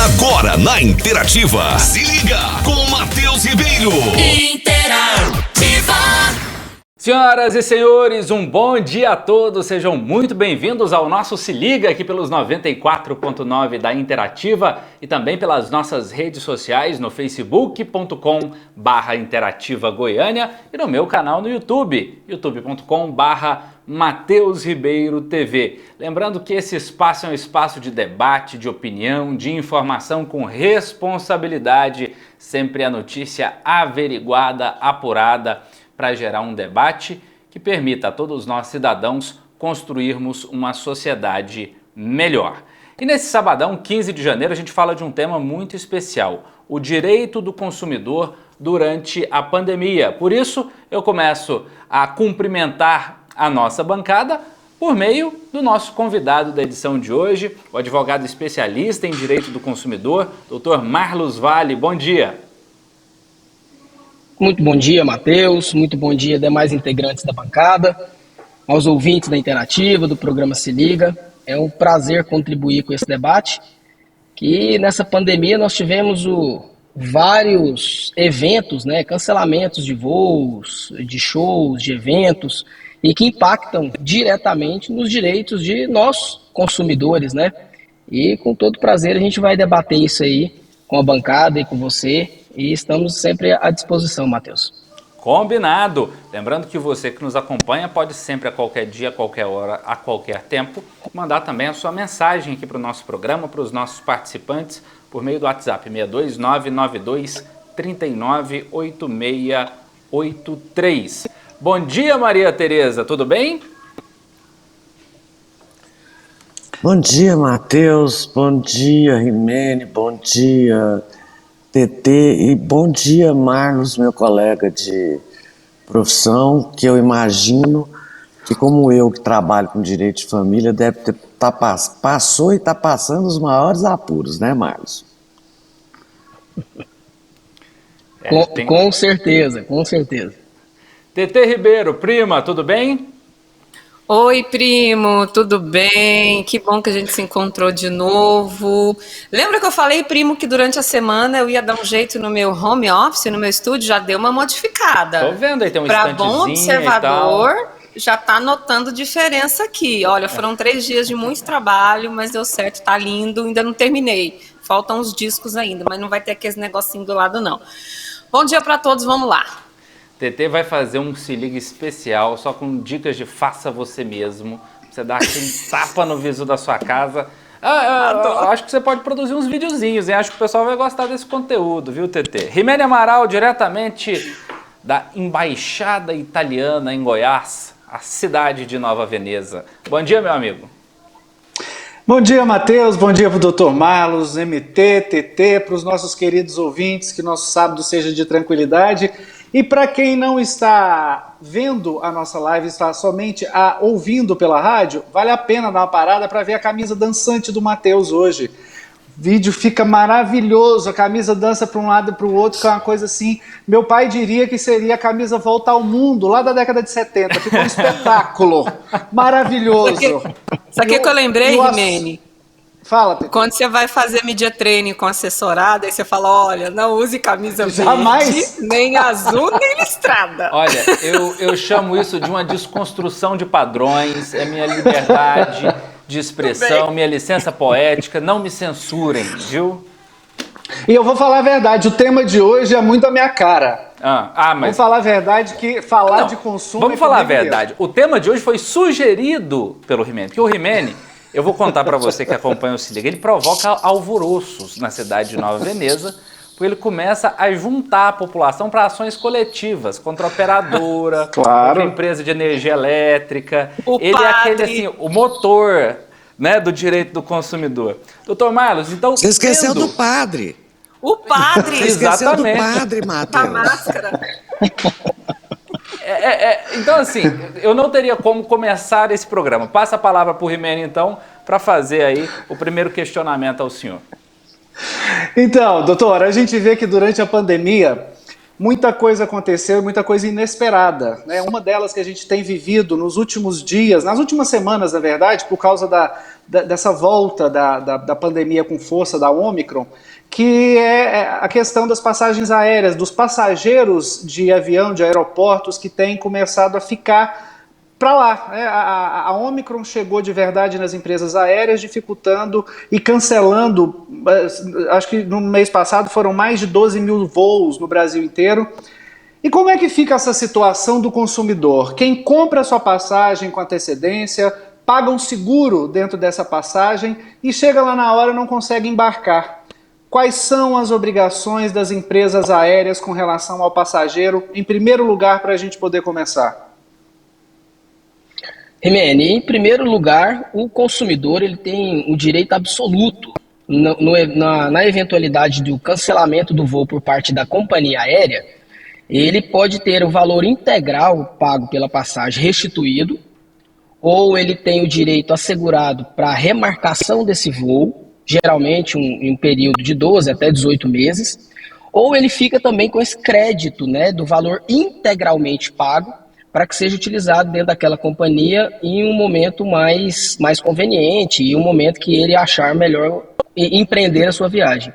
Agora na Interativa. Se liga com Matheus Ribeiro. Interativa. Senhoras e senhores, um bom dia a todos. Sejam muito bem-vindos ao nosso Se Liga aqui pelos 94.9 da Interativa e também pelas nossas redes sociais no facebook.com/Interativa Goiânia e no meu canal no YouTube, youtube.com/Matheus Ribeiro TV. Lembrando que esse espaço é um espaço de debate, de opinião, de informação com responsabilidade, sempre a notícia averiguada, apurada, para gerar um debate que permita a todos nós cidadãos construirmos uma sociedade melhor. E nesse sabadão, 15 de janeiro, a gente fala de um tema muito especial, o direito do consumidor durante a pandemia. Por isso, eu começo a cumprimentar a nossa bancada por meio do nosso convidado da edição de hoje, o advogado especialista em direito do consumidor, Dr. Marlos Vale. Bom dia. Muito bom dia, Matheus. Muito bom dia, demais integrantes da bancada, aos ouvintes da Interativa, do programa Se Liga. É um prazer contribuir com esse debate, que nessa pandemia nós tivemos vários eventos, cancelamentos de voos, de shows, de eventos, e que impactam diretamente nos direitos de nós, consumidores, E com todo prazer a gente vai debater isso aí com a bancada e com você. E estamos sempre à disposição, Matheus. Combinado! Lembrando que você que nos acompanha pode sempre, a qualquer dia, a qualquer hora, a qualquer tempo, mandar também a sua mensagem aqui para o nosso programa, para os nossos participantes, por meio do WhatsApp 62992398683. Bom dia, Maria Tereza, tudo bem? Bom dia, Matheus. Bom dia, Rimene. Bom dia, TT, e bom dia, Marlos, meu colega de profissão, que eu imagino que, como eu que trabalho com direito de família, deve ter passou e está passando os maiores apuros, né, Marlos? Com certeza, com certeza. TT Ribeiro, prima, tudo bem? Oi, primo, tudo bem? Que bom que a gente se encontrou de novo. Lembra que eu falei, primo, que durante a semana eu ia dar um jeito no meu home office, no meu estúdio? Já deu uma modificada. Tô vendo aí, tem um Para estantezinho bom observador, já tá notando diferença aqui. Olha, foram 3 dias de muito trabalho, mas deu certo, tá lindo, ainda não terminei. Faltam uns discos ainda, mas não vai ter aquele negocinho do lado, não. Bom dia para todos, vamos lá. TT vai fazer um Se Liga especial, só com dicas de faça você mesmo. Você dá aquele tapa no viso da sua casa. Acho que você pode produzir uns videozinhos, hein? Acho que o pessoal vai gostar desse conteúdo, viu, TT? Rimene Amaral, diretamente da Embaixada Italiana em Goiás, a cidade de Nova Veneza. Bom dia, meu amigo. Bom dia, Matheus. Bom dia para o Dr. Marlos, MT, TT, para os nossos queridos ouvintes, que nosso sábado seja de tranquilidade. E para quem não está vendo a nossa live, está somente ouvindo pela rádio, vale a pena dar uma parada para ver a camisa dançante do Matheus hoje. O vídeo fica maravilhoso, a camisa dança para um lado e para o outro, que é uma coisa assim. Meu pai diria que seria a camisa Volta ao Mundo, lá da década de 70. Ficou um espetáculo maravilhoso. Sabe o que eu lembrei, Rimene? Fala, Pedro. Quando você vai fazer media training com assessorada, aí você fala, olha, não use camisa Jamais. verde, nem azul, nem listrada. Olha, eu chamo isso de uma desconstrução de padrões, é minha liberdade de expressão, minha licença poética, não me censurem, viu? E eu vou falar a verdade, o tema de hoje é muito a minha cara. Mas... Vamos falar a verdade, que falar de consumo... Vamos falar a verdade, o tema de hoje foi sugerido pelo Rimene, porque o Rimene... Eu vou contar para você que acompanha o Se Liga, ele provoca alvoroços na cidade de Nova Veneza, porque ele começa a juntar a população para ações coletivas, contra a operadora, contra a empresa de energia elétrica. Ele é aquele, assim, o motor, do direito do consumidor. Doutor Marlos, então... Você esqueceu do padre. O padre! Você esqueceu do Exatamente. padre, Matheus. A máscara. Então, assim, eu não teria como começar esse programa. Passa a palavra para o Rimene, então, para fazer aí o primeiro questionamento ao senhor. Então, doutor, a gente vê que durante a pandemia muita coisa aconteceu, muita coisa inesperada, né? Uma delas que a gente tem vivido nos últimos dias, nas últimas semanas, na verdade, por causa dessa volta da pandemia com força da Ômicron, que é a questão das passagens aéreas, dos passageiros de avião, de aeroportos que têm começado a ficar para lá. A Ômicron chegou de verdade nas empresas aéreas, dificultando e cancelando, acho que no mês passado foram mais de 12 mil voos no Brasil inteiro. E como é que fica essa situação do consumidor? Quem compra a sua passagem com antecedência, paga um seguro dentro dessa passagem e chega lá na hora e não consegue embarcar. Quais são as obrigações das empresas aéreas com relação ao passageiro, em primeiro lugar, para a gente poder começar? Rimene, em primeiro lugar, o consumidor ele tem o direito absoluto na eventualidade do cancelamento do voo por parte da companhia aérea, ele pode ter o valor integral pago pela passagem restituído, ou ele tem o direito assegurado para a remarcação desse voo, geralmente em um período de 12 até 18 meses, ou ele fica também com esse crédito, né, do valor integralmente pago, para que seja utilizado dentro daquela companhia em um momento mais conveniente e um momento que ele achar melhor empreender a sua viagem.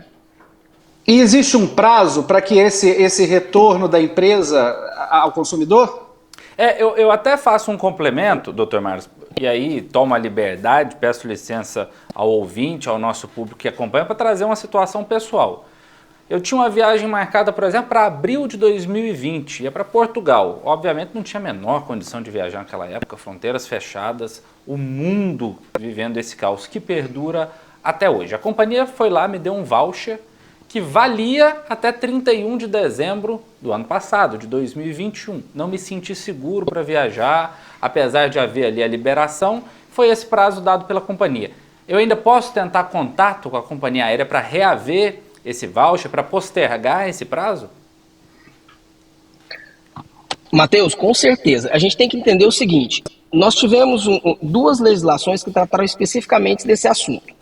E existe um prazo para que esse retorno da empresa ao consumidor? Eu até faço um complemento, doutor Marlos, e aí tomo a liberdade, peço licença ao ouvinte, ao nosso público que acompanha, para trazer uma situação pessoal. Eu tinha uma viagem marcada, por exemplo, para abril de 2020, ia para Portugal. Obviamente não tinha a menor condição de viajar naquela época, fronteiras fechadas, o mundo vivendo esse caos que perdura até hoje. A companhia foi lá, me deu um voucher que valia até 31 de dezembro do ano passado, de 2021. Não me senti seguro para viajar, apesar de haver ali a liberação, foi esse prazo dado pela companhia. Eu ainda posso tentar contato com a companhia aérea para reaver esse voucher, para postergar esse prazo? Matheus, com certeza. A gente tem que entender o seguinte, nós tivemos duas legislações que trataram especificamente desse assunto.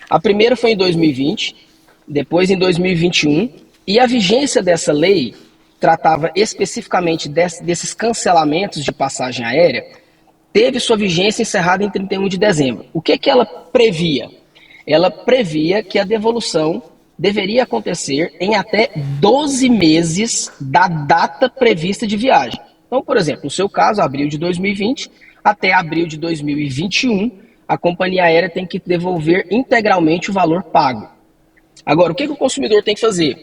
A primeira foi em 2020, depois em 2021, e a vigência dessa lei tratava especificamente desses cancelamentos de passagem aérea, teve sua vigência encerrada em 31 de dezembro. O que ela previa? Ela previa que a devolução deveria acontecer em até 12 meses da data prevista de viagem. Então, por exemplo, no seu caso, abril de 2020 até abril de 2021, a companhia aérea tem que devolver integralmente o valor pago. Agora, o que o consumidor tem que fazer?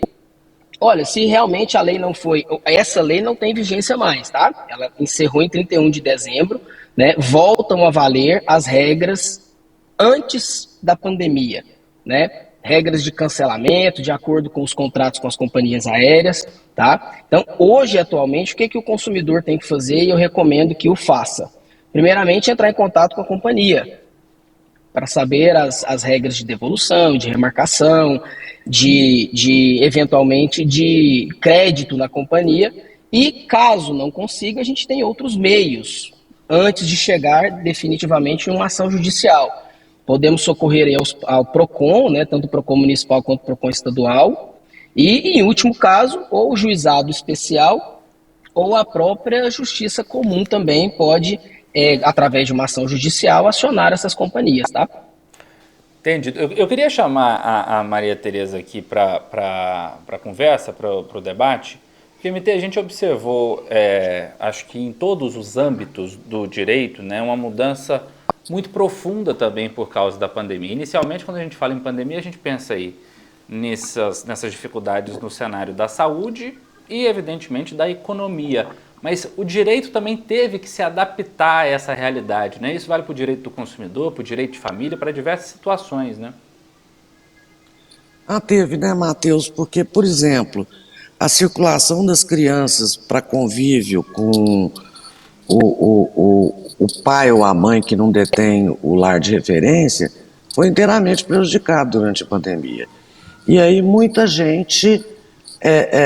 Olha, se realmente a lei não foi... Essa lei não tem vigência mais, tá? Ela encerrou em 31 de dezembro, né? Voltam a valer as regras antes da pandemia, né? Regras de cancelamento, de acordo com os contratos com as companhias aéreas, tá? Então, hoje, atualmente, o que o consumidor tem que fazer e eu recomendo que o faça? Primeiramente, entrar em contato com a companhia, para saber as regras de devolução, de remarcação, eventualmente de crédito na companhia, e caso não consiga, a gente tem outros meios antes de chegar definitivamente em uma ação judicial. Podemos socorrer aí ao PROCON, né, tanto o PROCON municipal quanto o PROCON estadual, e em último caso, ou o juizado especial, ou a própria justiça comum também pode, através de uma ação judicial, acionar essas companhias, tá? Entendi. Eu queria chamar a Maria Tereza aqui para a conversa, para o debate, porque, MT, a gente observou, acho que em todos os âmbitos do direito, né, uma mudança muito profunda também por causa da pandemia. Inicialmente, quando a gente fala em pandemia, a gente pensa aí nessas dificuldades no cenário da saúde e, evidentemente, da economia. Mas o direito também teve que se adaptar a essa realidade, né? Isso vale para o direito do consumidor, para o direito de família, para diversas situações, né? Teve, né, Matheus? Porque, por exemplo, a circulação das crianças para convívio com o pai ou a mãe que não detém o lar de referência foi inteiramente prejudicado durante a pandemia. E aí muita gente,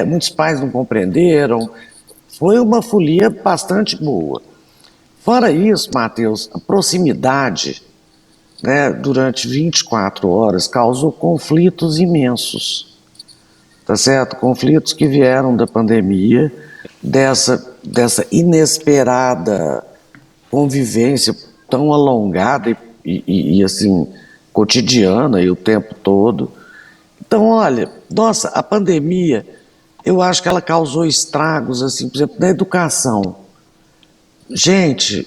muitos pais não compreenderam. Foi uma folia bastante boa. Fora isso, Matheus, a proximidade, né, durante 24 horas causou conflitos imensos. tá certo? Conflitos que vieram da pandemia, dessa inesperada convivência tão alongada e assim, cotidiana e o tempo todo. Então, olha, nossa, a pandemia, eu acho que ela causou estragos, assim, por exemplo, na educação. Gente,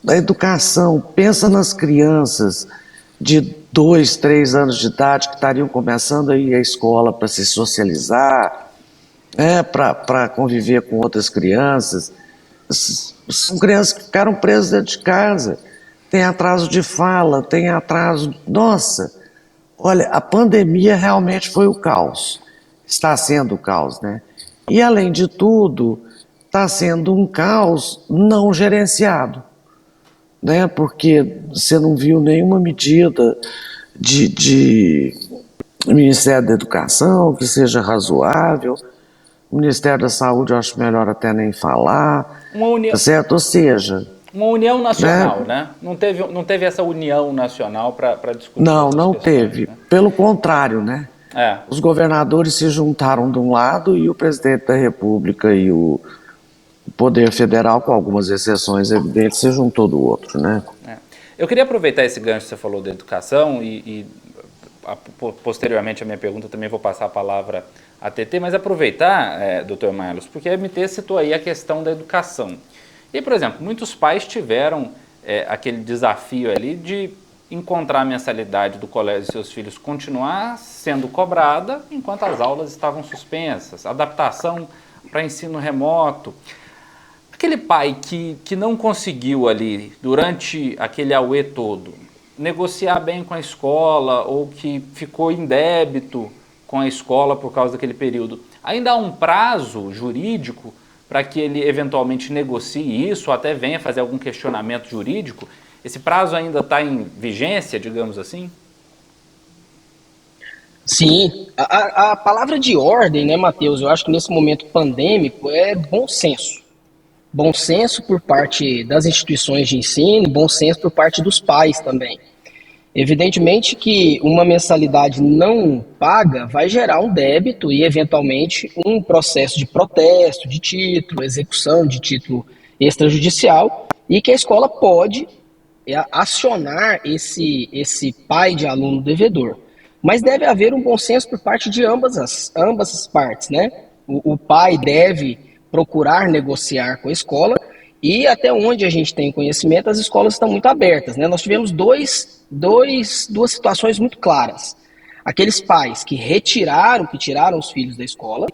na educação, pensa nas crianças de 2, 3 anos de idade que estariam começando a ir à escola para se socializar, para conviver com outras crianças. São crianças que ficaram presas dentro de casa, tem atraso de fala, tem atraso... Nossa, olha, a pandemia realmente foi o caos, está sendo o caos, né? E além de tudo, está sendo um caos não gerenciado, né? Porque você não viu nenhuma medida de Ministério da Educação que seja razoável. O Ministério da Saúde eu acho melhor até nem falar, tá certo? Ou seja... Uma união nacional, né? Não teve essa união nacional para discutir. Não teve. Né? Pelo contrário, né? Os governadores se juntaram de um lado e o presidente da República e o Poder Federal, com algumas exceções evidentes, se juntou do outro, né? Eu queria aproveitar esse gancho que você falou da educação e posteriormente a minha pergunta também vou passar a palavra à TT, mas aproveitar, doutor Marlos, porque a MT citou aí a questão da educação. E, por exemplo, muitos pais tiveram aquele desafio ali de encontrar a mensalidade do colégio de seus filhos continuar sendo cobrada enquanto as aulas estavam suspensas, adaptação para ensino remoto. Aquele pai que não conseguiu ali, durante aquele auê todo, negociar bem com a escola ou que ficou em débito com a escola por causa daquele período, ainda há um prazo jurídico para que ele eventualmente negocie isso ou até venha fazer algum questionamento jurídico? Esse prazo ainda está em vigência, digamos assim? Sim, a palavra de ordem, né, Matheus? Eu acho que nesse momento pandêmico é bom senso. Bom senso por parte das instituições de ensino, bom senso por parte dos pais também. Evidentemente que uma mensalidade não paga vai gerar um débito e, eventualmente, um processo de protesto de título, execução de título extrajudicial, e que a escola pode acionar esse pai de aluno devedor. Mas deve haver um bom senso por parte de ambas as partes, né? O pai deve procurar negociar com a escola e, até onde a gente tem conhecimento, as escolas estão muito abertas, né? Nós tivemos duas situações muito claras. Aqueles pais que tiraram os filhos da escola,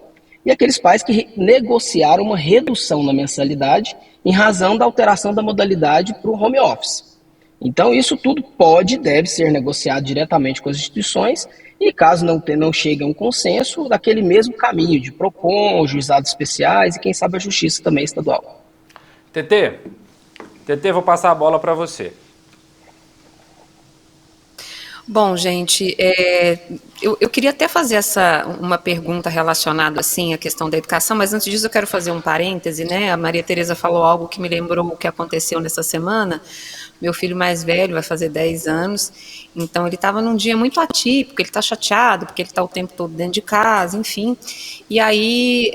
e aqueles pais que negociaram uma redução na mensalidade em razão da alteração da modalidade para o home office. Então, isso tudo pode e deve ser negociado diretamente com as instituições, e caso não chegue a um consenso, daquele mesmo caminho de PROCON, juizados especiais e, quem sabe, a justiça também estadual. TT, vou passar a bola para você. Bom, gente, eu queria até fazer uma pergunta relacionada assim à questão da educação, mas antes disso eu quero fazer um parêntese, né? A Maria Tereza falou algo que me lembrou o que aconteceu nessa semana. Meu filho mais velho vai fazer 10 anos, então ele estava num dia muito atípico, ele está chateado, porque ele está o tempo todo dentro de casa, enfim. E aí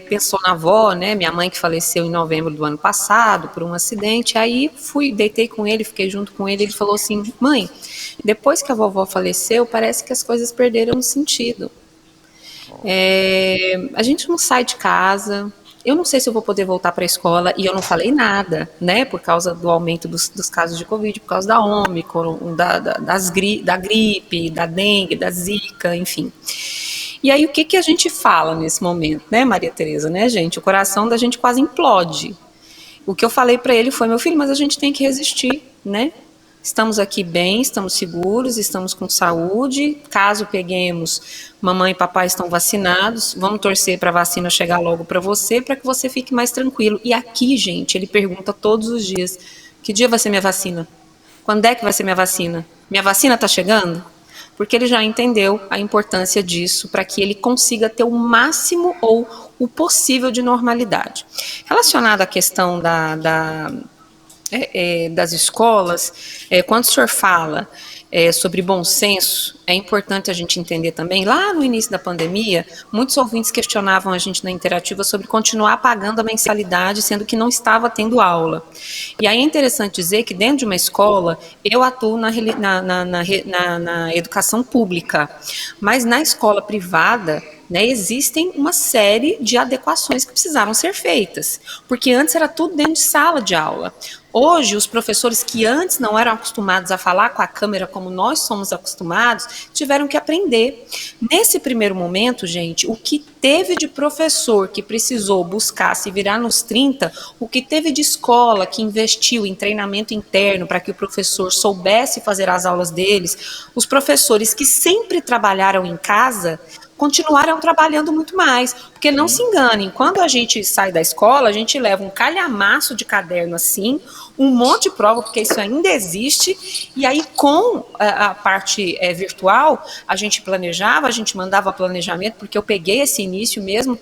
pensou na avó, né? Minha mãe que faleceu em novembro do ano passado por um acidente. Aí deitei com ele, fiquei junto com ele, ele falou assim: mãe, depois que a vovó faleceu, parece que as coisas perderam o sentido. A gente não sai de casa. Eu não sei se eu vou poder voltar para a escola, e eu não falei nada, né, por causa do aumento dos casos de Covid, por causa da Ômicron, da gripe, da dengue, da zika, enfim. E aí o que a gente fala nesse momento, né, Maria Tereza, né, gente? O coração da gente quase implode. O que eu falei para ele foi: meu filho, mas a gente tem que resistir, né? Estamos aqui bem, estamos seguros, estamos com saúde. Caso peguemos, mamãe e papai estão vacinados. Vamos torcer para a vacina chegar logo para você que você fique mais tranquilo. E aqui, gente, ele pergunta todos os dias: que dia vai ser minha vacina? Quando é que vai ser minha vacina? Minha vacina está chegando? Porque ele já entendeu a importância disso para que ele consiga ter o máximo ou o possível de normalidade. Relacionado à questão das escolas, quando o senhor fala sobre bom senso, é importante a gente entender também, lá no início da pandemia, muitos ouvintes questionavam a gente na Interativa sobre continuar pagando a mensalidade, sendo que não estava tendo aula. E aí é interessante dizer que dentro de uma escola, eu atuo na educação pública, mas na escola privada, né, existem uma série de adequações que precisaram ser feitas, porque antes era tudo dentro de sala de aula. Hoje, os professores que antes não eram acostumados a falar com a câmera como nós somos acostumados, tiveram que aprender. Nesse primeiro momento, gente, o que teve de professor que precisou buscar se virar nos 30, o que teve de escola que investiu em treinamento interno para que o professor soubesse fazer as aulas deles, os professores que sempre trabalharam em casa, continuaram trabalhando muito mais, porque não se enganem, quando a gente sai da escola, a gente leva um calhamaço de caderno assim, um monte de prova, porque isso ainda existe, e aí com a parte virtual, a gente planejava, a gente mandava planejamento, porque eu peguei esse início mesmo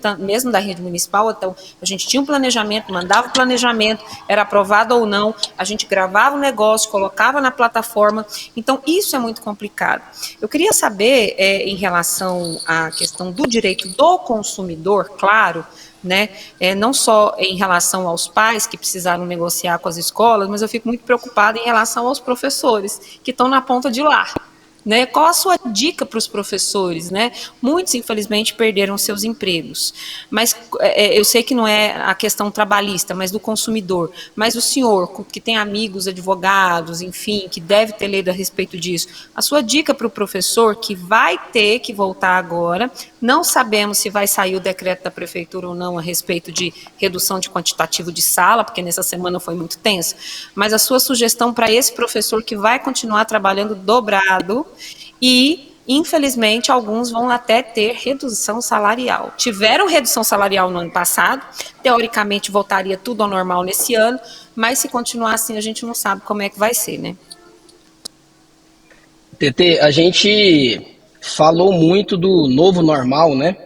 da rede municipal, então a gente tinha um planejamento, mandava o planejamento, era aprovado ou não, a gente gravava o negócio, colocava na plataforma, então isso é muito complicado. Eu queria saber, em relação à questão do direito do consumidor, claro, né, não só em relação aos pais que precisaram negociar com as escolas, mas eu fico muito preocupada em relação aos professores que estão na ponta de lá. Né? Qual a sua dica para os professores? Né? Muitos, infelizmente, perderam seus empregos. Mas eu sei que não é a questão trabalhista, mas do consumidor. Mas o senhor, que tem amigos advogados, enfim, que deve ter lido a respeito disso, a sua dica para o professor que vai ter que voltar agora, não sabemos se vai sair o decreto da prefeitura ou não a respeito de redução de quantitativo de sala, porque nessa semana foi muito tenso, mas a sua sugestão para esse professor que vai continuar trabalhando dobrado e, infelizmente, alguns vão até ter redução salarial. Tiveram redução salarial no ano passado, teoricamente voltaria tudo ao normal nesse ano, mas se continuar assim a gente não sabe como é que vai ser, né? TT, a gente falou muito do novo normal, né?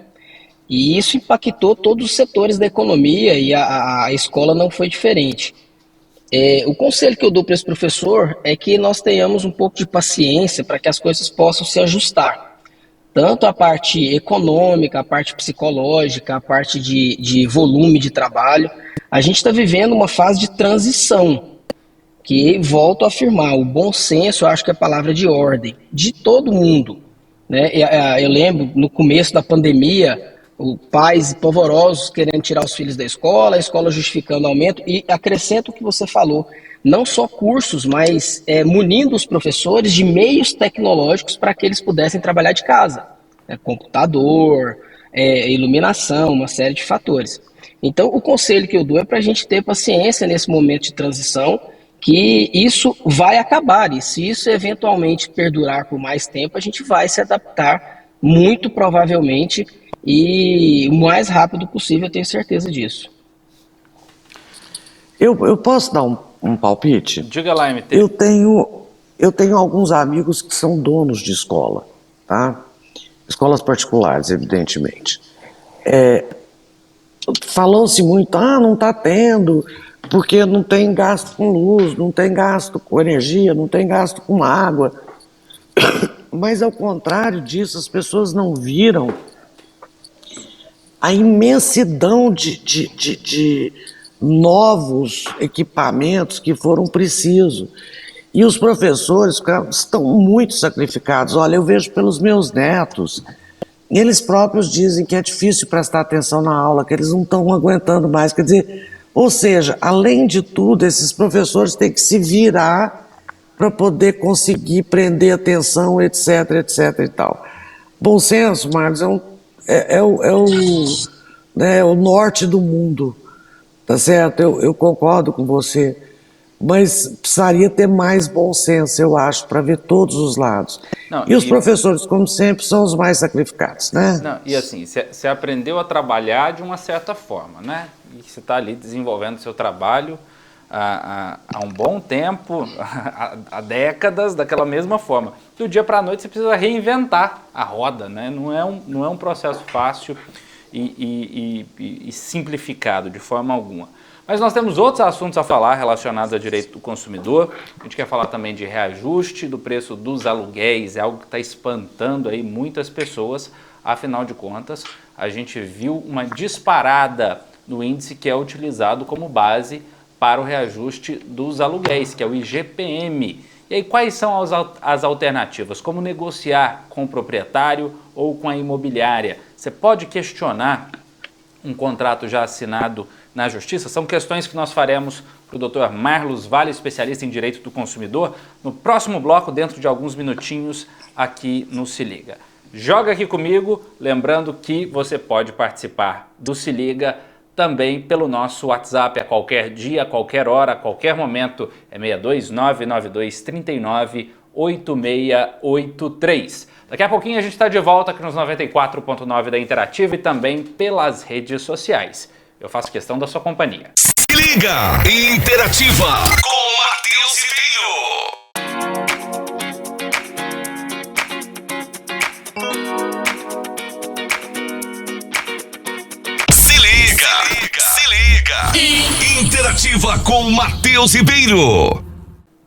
E isso impactou todos os setores da economia e a escola não foi diferente. O conselho que eu dou para esse professor é que nós tenhamos um pouco de paciência para que as coisas possam se ajustar. Tanto a parte econômica, a parte psicológica, a parte de volume de trabalho. A gente está vivendo uma fase de transição, que, volto a afirmar, o bom senso, eu acho que é a palavra de ordem, de todo mundo. Né? Eu lembro, no começo da pandemia, pais polvorosos querendo tirar os filhos da escola, a escola justificando o aumento, e acrescento o que você falou, não só cursos, mas munindo os professores de meios tecnológicos para que eles pudessem trabalhar de casa, né? Computador, iluminação, uma série de fatores. Então, o conselho que eu dou é para a gente ter paciência nesse momento de transição, que isso vai acabar, e se isso eventualmente perdurar por mais tempo, a gente vai se adaptar muito provavelmente e o mais rápido possível, eu tenho certeza disso. Eu posso dar um palpite? Diga lá, MT. Eu tenho alguns amigos que são donos de escola, tá? Escolas particulares, evidentemente. Falou-se muito, não está tendo, porque não tem gasto com luz, não tem gasto com energia, não tem gasto com água. Mas, ao contrário disso, as pessoas não viram a imensidão de novos equipamentos que foram precisos. E os professores estão muito sacrificados. Olha, eu vejo pelos meus netos, eles próprios dizem que é difícil prestar atenção na aula, que eles não estão aguentando mais. Quer dizer, ou seja, além de tudo, esses professores têm que se virar para poder conseguir prender atenção, etc, etc e tal. Bom senso, Marcos, é o norte do mundo, tá certo? Eu concordo com você, mas precisaria ter mais bom senso, eu acho, para ver todos os lados. E os professores, como sempre, são os mais sacrificados, né? Não, e assim, você aprendeu a trabalhar de uma certa forma, né? E você está ali desenvolvendo o seu trabalho há um bom tempo, há décadas, daquela mesma forma. Do dia para a noite você precisa reinventar a roda, né? Não é um processo fácil e simplificado de forma alguma. Mas nós temos outros assuntos a falar relacionados ao direito do consumidor. A gente quer falar também de reajuste do preço dos aluguéis, é algo que está espantando aí muitas pessoas. Afinal de contas, a gente viu uma disparada no índice que é utilizado como base para o reajuste dos aluguéis, que é o IGPM. E aí, quais são as alternativas? Como negociar com o proprietário ou com a imobiliária? Você pode questionar um contrato já assinado na Justiça? São questões que nós faremos para o Dr. Marlos Vale, especialista em Direito do Consumidor, no próximo bloco, dentro de alguns minutinhos, aqui no Se Liga. Joga aqui comigo, lembrando que você pode participar do Se Liga também pelo nosso WhatsApp a qualquer dia, a qualquer hora, a qualquer momento. É 62992398683. Daqui a pouquinho a gente está de volta aqui nos 94.9 da Interativa e também pelas redes sociais. Eu faço questão da sua companhia. Se liga! Interativa com Matheus Ribeiro. Se liga! Interativa com Matheus Ribeiro.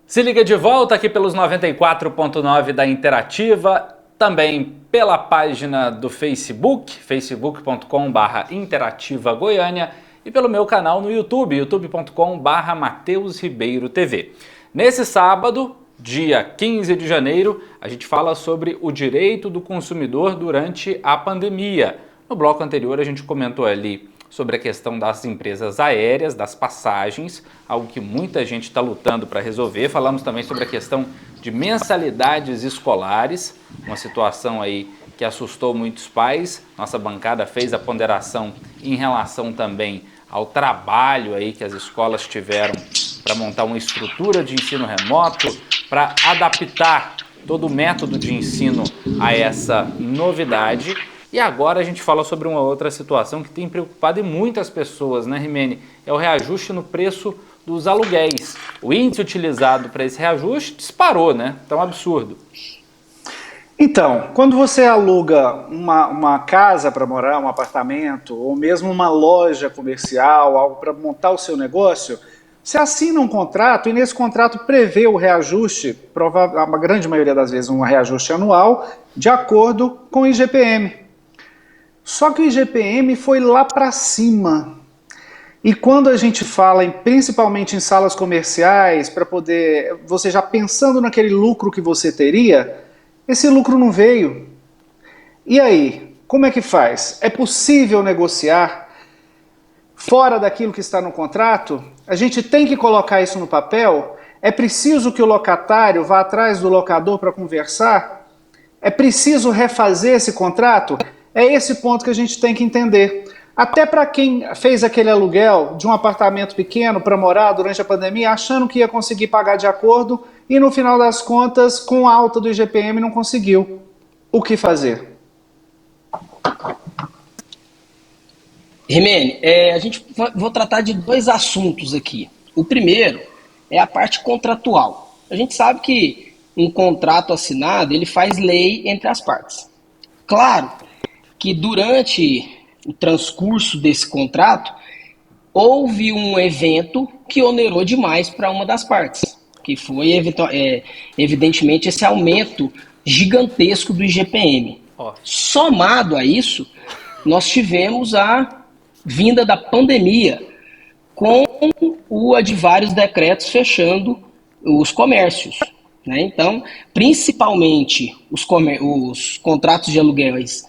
Se liga de volta aqui pelos 94.9 da Interativa, também pela página do Facebook, facebook.com/Interativa Goiânia, e pelo meu canal no YouTube, youtube.com/Matheus Ribeiro TV. Nesse sábado, dia 15 de janeiro, a gente fala sobre o direito do consumidor durante a pandemia. No bloco anterior a gente comentou ali sobre a questão das empresas aéreas, das passagens, algo que muita gente está lutando para resolver. Falamos também sobre a questão de mensalidades escolares, uma situação aí que assustou muitos pais. Nossa bancada fez a ponderação em relação também ao trabalho aí que as escolas tiveram para montar uma estrutura de ensino remoto, para adaptar todo o método de ensino a essa novidade. E agora a gente fala sobre uma outra situação que tem preocupado muitas pessoas, né, Rimene? É o reajuste no preço dos aluguéis. O índice utilizado para esse reajuste disparou, né? Tão absurdo. Então, quando você aluga uma casa para morar, um apartamento, ou mesmo uma loja comercial, algo para montar o seu negócio, você assina um contrato e nesse contrato prevê o reajuste, a grande maioria das vezes um reajuste anual, de acordo com o IGPM. Só que o IGPM foi lá para cima. E quando a gente fala, principalmente em salas comerciais, para poder, você já pensando naquele lucro que você teria, esse lucro não veio. E aí, como é que faz? É possível negociar fora daquilo que está no contrato? A gente tem que colocar isso no papel? É preciso que o locatário vá atrás do locador para conversar? É preciso refazer esse contrato? É esse ponto que a gente tem que entender. Até para quem fez aquele aluguel de um apartamento pequeno para morar durante a pandemia, achando que ia conseguir pagar de acordo e no final das contas, com a alta do IGPM, não conseguiu. O que fazer? Rimene, vou tratar de dois assuntos aqui. O primeiro é a parte contratual. A gente sabe que um contrato assinado, ele faz lei entre as partes. Claro que durante o transcurso desse contrato, houve um evento que onerou demais para uma das partes, que foi, evidentemente, esse aumento gigantesco do IGPM. Somado a isso, nós tivemos a vinda da pandemia, com a de vários decretos fechando os comércios, né? Então, principalmente os contratos de aluguéis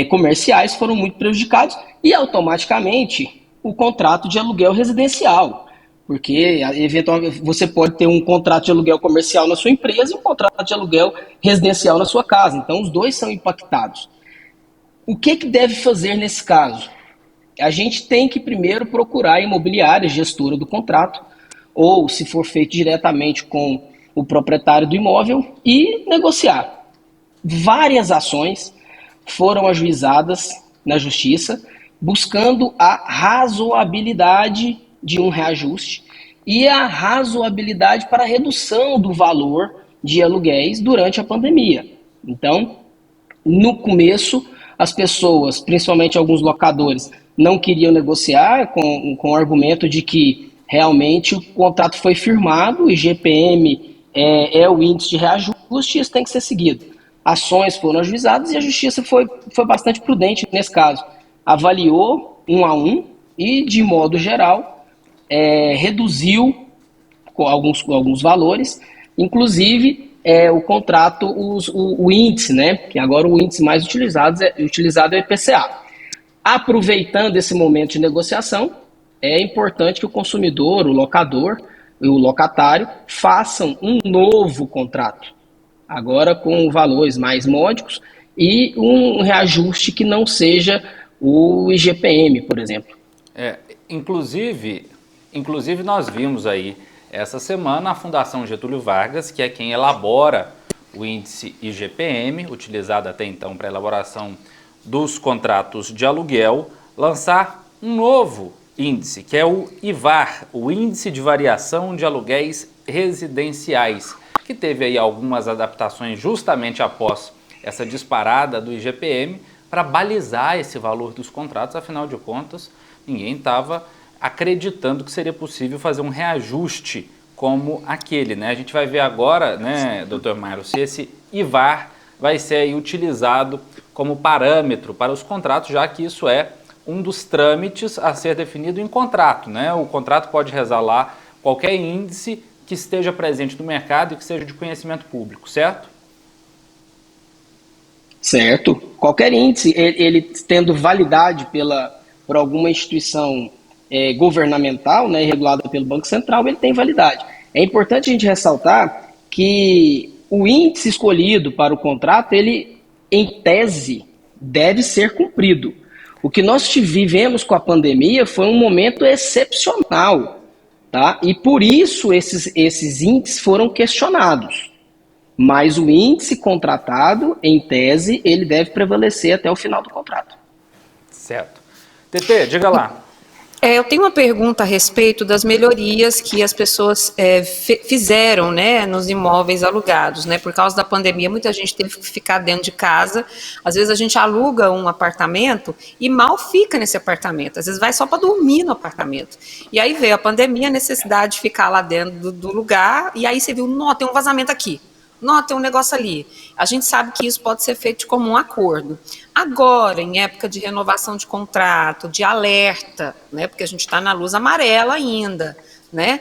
comerciais foram muito prejudicados e automaticamente o contrato de aluguel residencial, porque eventualmente você pode ter um contrato de aluguel comercial na sua empresa e um contrato de aluguel residencial na sua casa, então os dois são impactados. O que deve fazer nesse caso? A gente tem que primeiro procurar a imobiliária gestora do contrato, ou se for feito diretamente com o proprietário do imóvel, e negociar. Várias ações foram ajuizadas na justiça, buscando a razoabilidade de um reajuste e a razoabilidade para a redução do valor de aluguéis durante a pandemia. Então, no começo, as pessoas, principalmente alguns locadores, não queriam negociar com o argumento de que realmente o contrato foi firmado, o IGPM é o índice de reajuste e isso tem que ser seguido. Ações foram ajuizadas e a justiça foi bastante prudente nesse caso. Avaliou 1 a 1 e, de modo geral, reduziu com alguns valores, inclusive o contrato, o índice, né? Que agora o índice mais utilizado é o IPCA. Aproveitando esse momento de negociação, é importante que o consumidor, o locador e o locatário façam um novo contrato, agora com valores mais módicos e um reajuste que não seja o IGPM, por exemplo. Inclusive nós vimos aí essa semana a Fundação Getúlio Vargas, que é quem elabora o índice IGPM, utilizado até então para a elaboração dos contratos de aluguel, lançar um novo índice, que é o IVAR, o Índice de Variação de Aluguéis Residenciais, que teve aí algumas adaptações justamente após essa disparada do IGPM para balizar esse valor dos contratos. Afinal de contas, ninguém estava acreditando que seria possível fazer um reajuste como aquele, né? A gente vai ver agora, né, Dr. Mairo, se esse IVAR vai ser aí utilizado como parâmetro para os contratos, já que isso é um dos trâmites a ser definido em contrato, né? O contrato pode rezar lá qualquer índice que esteja presente no mercado e que seja de conhecimento público, certo? Certo. Qualquer índice, ele tendo validade por alguma instituição governamental, né, regulada pelo Banco Central, ele tem validade. É importante a gente ressaltar que o índice escolhido para o contrato, ele, em tese, deve ser cumprido. O que nós vivemos com a pandemia foi um momento excepcional, tá? E por isso esses índices foram questionados. Mas o índice contratado, em tese, ele deve prevalecer até o final do contrato. Certo. TT, diga lá. Eu tenho uma pergunta a respeito das melhorias que as pessoas fizeram, né, nos imóveis alugados, né? Por causa da pandemia, muita gente teve que ficar dentro de casa. Às vezes a gente aluga um apartamento e mal fica nesse apartamento. Às vezes vai só para dormir no apartamento. E aí veio a pandemia, a necessidade de ficar lá dentro do lugar, e aí você viu, tem um vazamento aqui. Tem um negócio ali. A gente sabe que isso pode ser feito de comum acordo. Agora, em época de renovação de contrato, de alerta, né, porque a gente está na luz amarela ainda, né?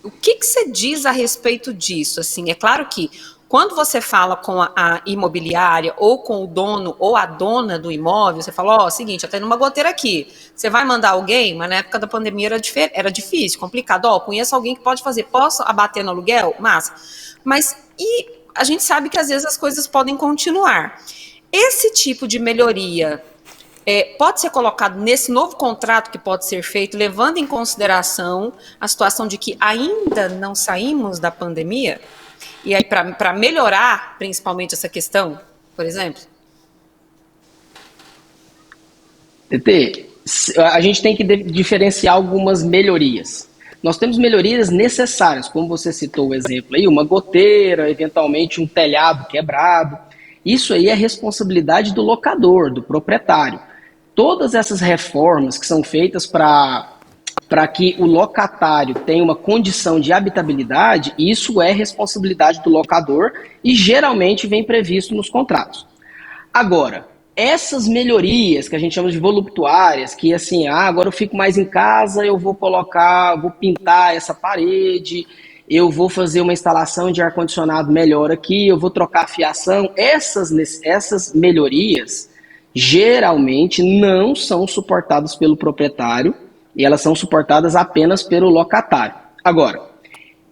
O que você diz a respeito disso? Assim, é claro que quando você fala com a imobiliária ou com o dono ou a dona do imóvel, você fala, seguinte, eu tenho uma goteira aqui, você vai mandar alguém? Mas na época da pandemia era difícil, complicado. Conheço alguém que pode fazer, posso abater no aluguel? Massa. Mas a gente sabe que às vezes as coisas podem continuar. Esse tipo de melhoria pode ser colocado nesse novo contrato que pode ser feito, levando em consideração a situação de que ainda não saímos da pandemia? E aí, para melhorar, principalmente, essa questão, por exemplo? TT, a gente tem que diferenciar algumas melhorias. Nós temos melhorias necessárias, como você citou o exemplo aí, uma goteira, eventualmente um telhado quebrado. Isso aí é responsabilidade do locador, do proprietário. Todas essas reformas que são feitas para que o locatário tenha uma condição de habitabilidade, isso é responsabilidade do locador e geralmente vem previsto nos contratos. Agora, essas melhorias que a gente chama de voluptuárias, que assim, agora eu fico mais em casa, eu vou pintar essa parede, eu vou fazer uma instalação de ar-condicionado melhor aqui, eu vou trocar a fiação, essas melhorias geralmente não são suportadas pelo proprietário, e elas são suportadas apenas pelo locatário. Agora,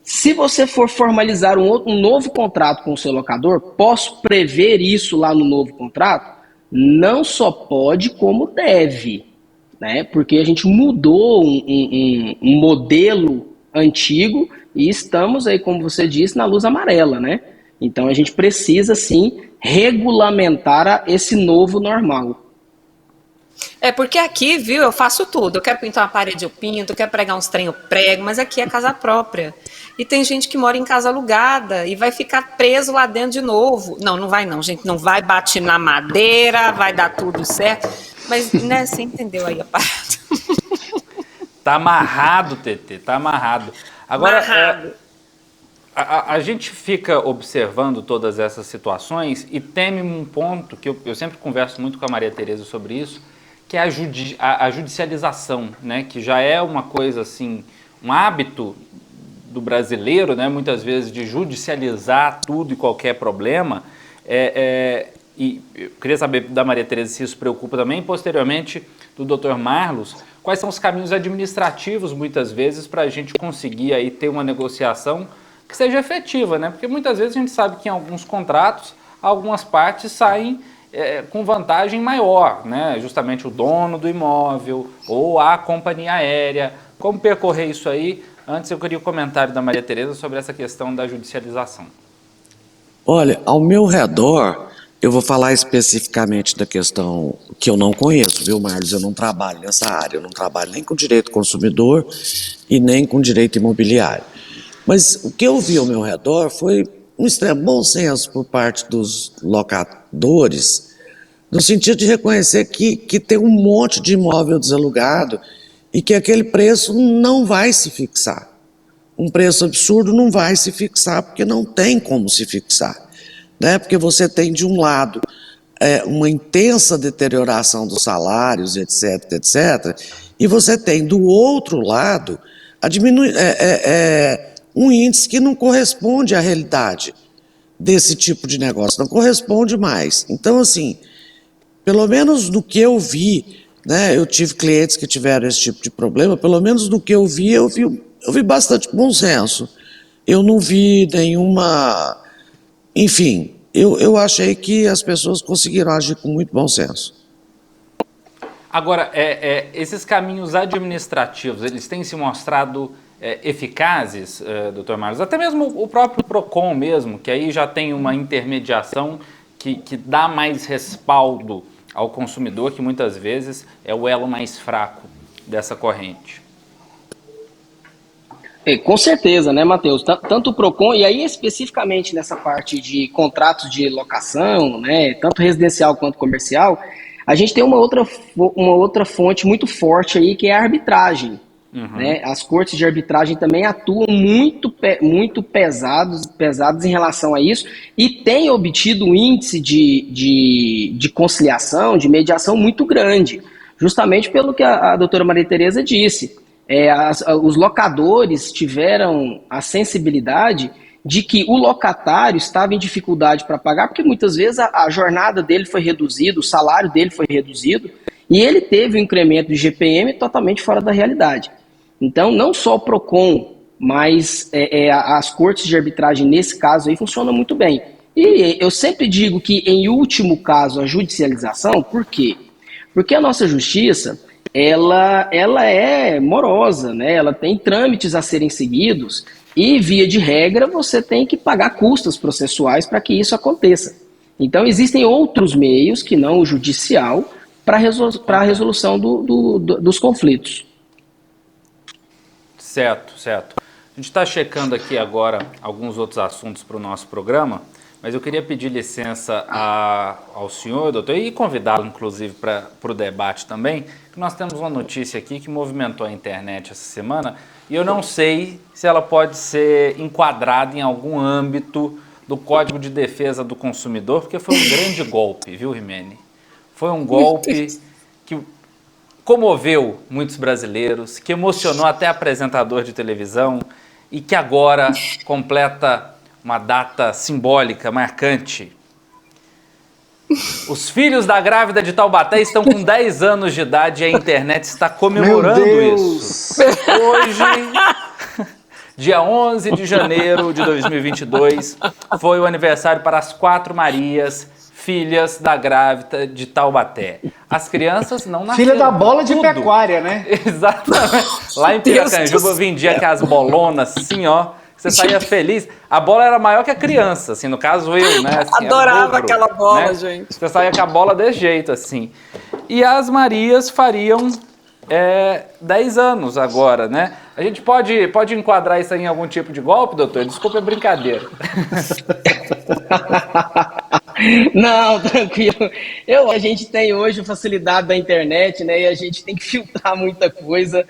se você for formalizar um novo contrato com o seu locador, posso prever isso lá no novo contrato? Não só pode, como deve, né? Porque a gente mudou um modelo antigo e estamos aí, como você disse, na luz amarela, né? Então a gente precisa, sim, regulamentar esse novo normal. Porque aqui, eu faço tudo. Eu quero pintar uma parede, eu pinto. Eu quero pregar uns trem, eu prego. Mas aqui é casa própria. E tem gente que mora em casa alugada e vai ficar preso lá dentro de novo. Não, não vai não, gente, não vai bater na madeira, vai dar tudo certo. Mas, né, você entendeu aí a parte. Tá amarrado, TT, tá amarrado. Agora, a gente fica observando todas essas situações e teme um ponto que eu sempre converso muito com a Maria Tereza sobre isso, que é a judicialização, né? Que já é uma coisa assim, um hábito do brasileiro, né? Muitas vezes de judicializar tudo e qualquer problema. E eu queria saber da Maria Tereza se isso preocupa também, posteriormente do Dr. Marlos, quais são os caminhos administrativos, muitas vezes, para a gente conseguir aí ter uma negociação que seja efetiva, né? Porque muitas vezes a gente sabe que em alguns contratos, algumas partes saem com vantagem maior, né? Justamente o dono do imóvel ou a companhia aérea. Como percorrer isso aí? Antes eu queria o comentário da Maria Tereza sobre essa questão da judicialização. Olha, ao meu redor, eu vou falar especificamente da questão que eu não conheço, viu, Marlos? Eu não trabalho nessa área, eu não trabalho nem com direito consumidor e nem com direito imobiliário. Mas o que eu vi ao meu redor foi um extremo bom senso por parte dos locadores, no sentido de reconhecer que tem um monte de imóvel desalugado e que aquele preço não vai se fixar. Um preço absurdo não vai se fixar, porque não tem como se fixar, né? Porque você tem, de um lado, uma intensa deterioração dos salários, etc., etc., e você tem, do outro lado, um índice que não corresponde à realidade desse tipo de negócio, não corresponde mais. Então, assim, pelo menos no que eu vi, né, eu tive clientes que tiveram esse tipo de problema, pelo menos no que eu vi bastante bom senso. Eu não vi nenhuma... Enfim, eu achei que as pessoas conseguiram agir com muito bom senso. Agora, esses caminhos administrativos, eles têm se mostrado eficazes, Dr. Marlos? Até mesmo o próprio PROCON mesmo, que aí já tem uma intermediação que dá mais respaldo ao consumidor, que muitas vezes é o elo mais fraco dessa corrente. Com certeza, né, Matheus? Tanto o PROCON, e aí especificamente nessa parte de contratos de locação, né, tanto residencial quanto comercial, a gente tem uma outra fonte muito forte aí, que é a arbitragem. Né? As cortes de arbitragem também atuam muito pesados em relação a isso e têm obtido um índice de conciliação, de mediação muito grande, justamente pelo que a doutora Maria Tereza disse. Os locadores tiveram a sensibilidade de que o locatário estava em dificuldade para pagar, porque muitas vezes a jornada dele foi reduzida, o salário dele foi reduzido, e ele teve um incremento de GPM totalmente fora da realidade. Então, não só o PROCON, mas as cortes de arbitragem, nesse caso aí, funcionam muito bem. E eu sempre digo que, em último caso, a judicialização, por quê? Porque a nossa justiça, ela é morosa, né? Ela tem trâmites a serem seguidos e, via de regra, você tem que pagar custas processuais para que isso aconteça. Então, existem outros meios, que não o judicial, para a resolução dos conflitos. Certo. A gente está checando aqui agora alguns outros assuntos para o nosso programa, mas eu queria pedir licença ao senhor, doutor, e convidá-lo, inclusive, para o debate também, que nós temos uma notícia aqui que movimentou a internet essa semana, e eu não sei se ela pode ser enquadrada em algum âmbito do Código de Defesa do Consumidor, porque foi um grande golpe, viu, Rimene? Foi um golpe que comoveu muitos brasileiros, que emocionou até apresentador de televisão e que agora completa uma data simbólica, marcante. Os filhos da grávida de Taubaté estão com 10 anos de idade e a internet está comemorando isso. Hoje, dia 11 de janeiro de 2022, foi o aniversário para as 4 Marias, filhas da grávida de Taubaté. As crianças não nasceram. Filha da bola de pecuária, né? Exatamente. Lá em Piracanjuba vendia aquelas bolonas assim, ó. Você saía feliz. A bola era maior que a criança, assim, no caso eu, né? Assim, adorava aquela bola, né? Gente. Você saía com a bola desse jeito, assim. E as Marias fariam 10 anos agora, né? A gente pode enquadrar isso aí em algum tipo de golpe, doutor? Desculpa a brincadeira. Não, tranquilo. A gente tem hoje a facilidade da internet, né? E a gente tem que filtrar muita coisa.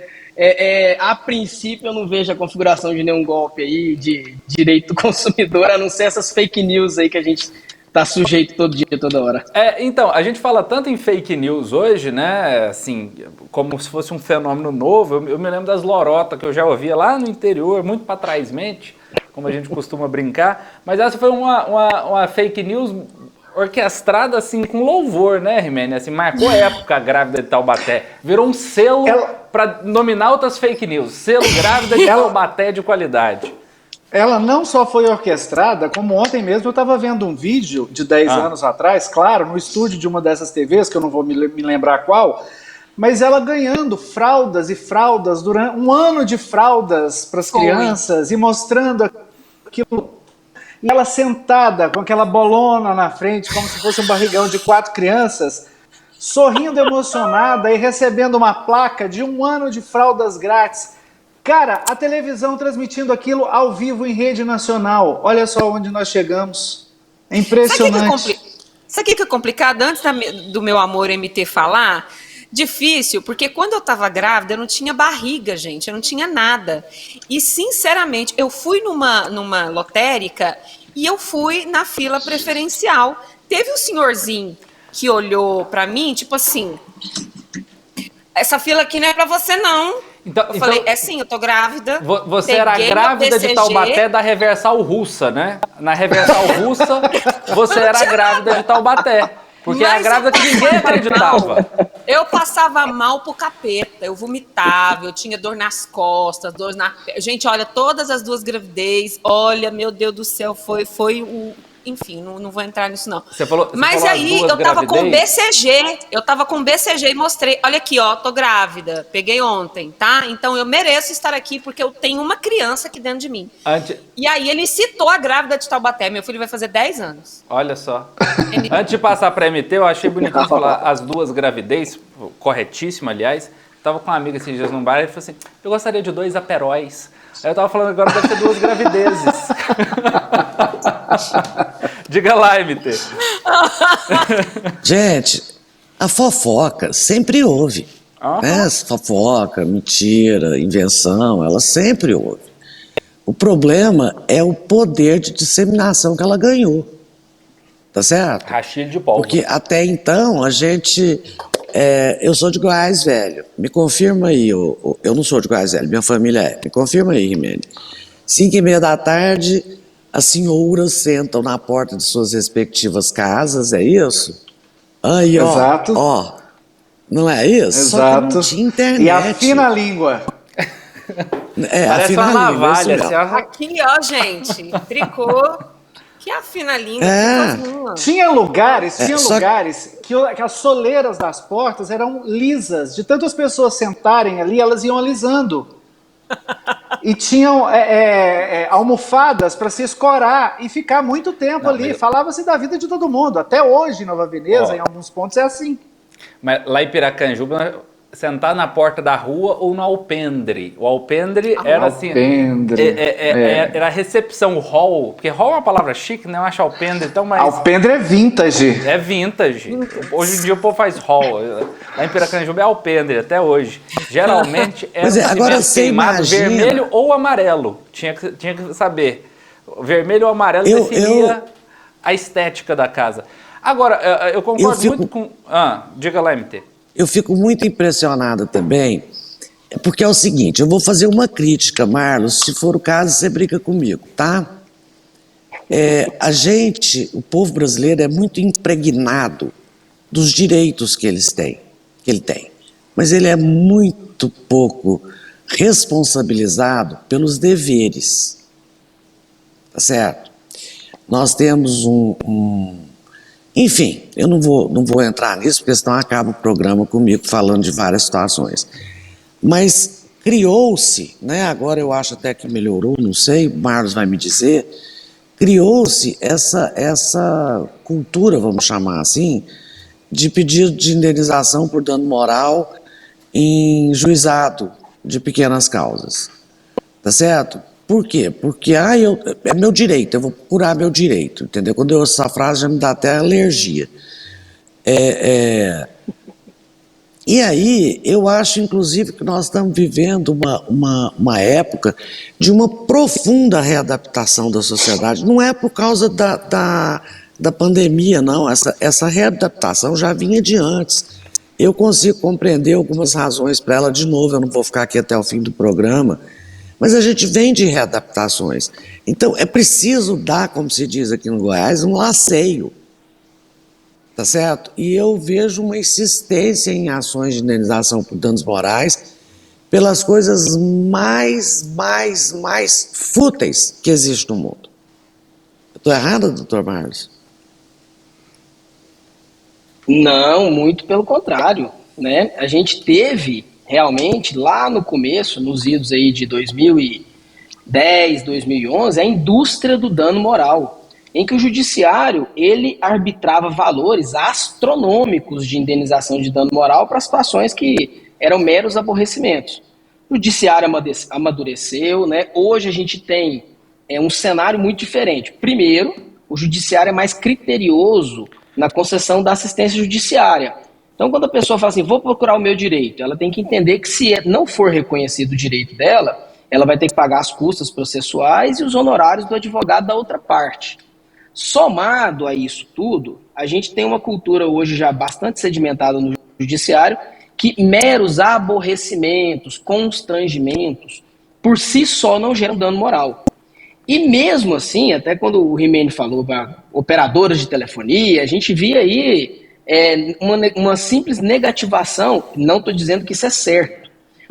A princípio, eu não vejo a configuração de nenhum golpe aí de direito do consumidor, a não ser essas fake news aí que a gente tá sujeito todo dia, toda hora. Então, a gente fala tanto em fake news hoje, né? Assim, como se fosse um fenômeno novo. Eu me lembro das lorotas que eu já ouvia lá no interior, muito para trásmente, como a gente costuma brincar. Mas essa foi uma fake news orquestrada assim com louvor, né, Rimene? Assim, marcou a época a grávida de Taubaté. Virou um selo para nominar outras fake news. Selo grávida de Taubaté de qualidade. Ela não só foi orquestrada, como ontem mesmo eu estava vendo um vídeo de 10 anos atrás, claro, no estúdio de uma dessas TVs, que eu não vou me lembrar qual, mas ela ganhando fraldas e fraldas, durante um ano de fraldas para as crianças e mostrando aquilo. E ela sentada com aquela bolona na frente, como se fosse um barrigão de 4 crianças, sorrindo emocionada e recebendo uma placa de 1 ano de fraldas grátis. Cara, a televisão transmitindo aquilo ao vivo em rede nacional. Olha só onde nós chegamos. É impressionante. Sabe o que é complicado? Antes do meu amor MT falar, difícil, porque quando eu estava grávida, eu não tinha barriga, gente. Eu não tinha nada. E, sinceramente, eu fui numa lotérica e eu fui na fila preferencial. Teve um senhorzinho que olhou para mim, tipo assim, essa fila aqui não é para você, não. Eu falei, sim, eu tô grávida. Você era grávida de Taubaté da Reversal Russa, né? Na Reversal Russa, você era grávida de Taubaté. Porque era grávida que ninguém acreditava. Eu passava mal pro capeta, eu vomitava, eu tinha dor nas costas, dor na... Gente, olha, todas as 2 gravidez, olha, meu Deus do céu, foi o... Enfim, não vou entrar nisso, não. Você falou aí, eu tava com BCG. Eu tava com BCG e mostrei. Olha aqui, ó, tô grávida. Peguei ontem, tá? Então eu mereço estar aqui porque eu tenho uma criança aqui dentro de mim. E aí ele citou a grávida de Taubaté. Meu filho vai fazer 10 anos. Olha só. Antes de passar pra MT, eu achei bonitinho falar as 2 gravidez, corretíssimo, aliás. Tava com uma amiga esses dias num bar e ele falou assim, eu gostaria de 2 aperóis. Aí eu tava falando agora deve ter 2 gravidezes. Diga lá, MT. Gente, a fofoca sempre houve. Né? Fofoca, mentira, invenção, ela sempre houve. O problema é o poder de disseminação que ela ganhou. Tá certo? Rachilho de pólvora. Porque até então a gente... eu sou de Goiás Velho. Me confirma aí. Eu não sou de Goiás Velho, minha família é. Me confirma aí, Rimene. 5h30 da tarde, as senhoras sentam na porta de suas respectivas casas, é isso? Aí, ó. Exato. Ó, não é isso? Exato. Só que não tinha internet. E afina a língua. Parece uma navalha. Aqui, ó, gente. Tricô. Que afina a língua. Tinha lugares que as soleiras das portas eram lisas. De tantas pessoas sentarem ali, elas iam alisando. E tinham almofadas para se escorar e ficar muito tempo ali. Falava-se da vida de todo mundo. Até hoje, em Nova Veneza, em alguns pontos, é assim. Mas lá em Piracanjuba, sentar na porta da rua ou no alpendre. O alpendre era assim... Era a recepção, o hall. Porque hall é uma palavra chique, né? Eu acho alpendre tão mais... Alpendre é vintage. É vintage. Hoje em dia o povo faz hall. Lá em Piracanjuba é alpendre, até hoje. Geralmente era agora você queimado imagina... vermelho ou amarelo. Tinha que saber. Vermelho ou amarelo definia a estética da casa. Agora, eu concordo muito com... diga lá, MT. Eu fico muito impressionada também, porque é o seguinte, eu vou fazer uma crítica, Marlos, se for o caso, você briga comigo, tá? O povo brasileiro é muito impregnado dos direitos que ele tem, mas ele é muito pouco responsabilizado pelos deveres, tá certo? Nós temos Enfim, eu não vou entrar nisso, porque senão acaba o programa comigo falando de várias situações. Mas criou-se, né, agora eu acho até que melhorou, não sei, o Marlos vai me dizer, criou-se essa cultura, vamos chamar assim, de pedido de indenização por dano moral em juizado de pequenas causas. Tá certo? Por quê? Porque é meu direito, eu vou procurar meu direito, entendeu? Quando eu ouço essa frase já me dá até alergia. E aí, eu acho, inclusive, que nós estamos vivendo uma época de uma profunda readaptação da sociedade. Não é por causa da pandemia, não. Essa readaptação já vinha de antes. Eu consigo compreender algumas razões para ela. De novo, eu não vou ficar aqui até o fim do programa, mas a gente vem de readaptações. Então, é preciso dar, como se diz aqui no Goiás, um laceio. Tá certo? E eu vejo uma insistência em ações de indenização por danos morais pelas coisas mais fúteis que existem no mundo. Estou errado, doutor Marlos? Não, muito pelo contrário, né? A gente teve realmente lá no começo, nos idos aí de 2010, 2011, a indústria do dano moral, em que o judiciário ele arbitrava valores astronômicos de indenização de dano moral para situações que eram meros aborrecimentos. O judiciário amadureceu, né? Hoje a gente tem um cenário muito diferente. Primeiro, o judiciário é mais criterioso na concessão da assistência judiciária. Então, quando a pessoa fala assim, vou procurar o meu direito, ela tem que entender que se não for reconhecido o direito dela, ela vai ter que pagar as custas processuais e os honorários do advogado da outra parte. Somado a isso tudo, a gente tem uma cultura hoje já bastante sedimentada no judiciário que meros aborrecimentos, constrangimentos, por si só não geram dano moral. E mesmo assim, até quando o Rimene falou para operadoras de telefonia, a gente via aí uma simples negativação, não estou dizendo que isso é certo,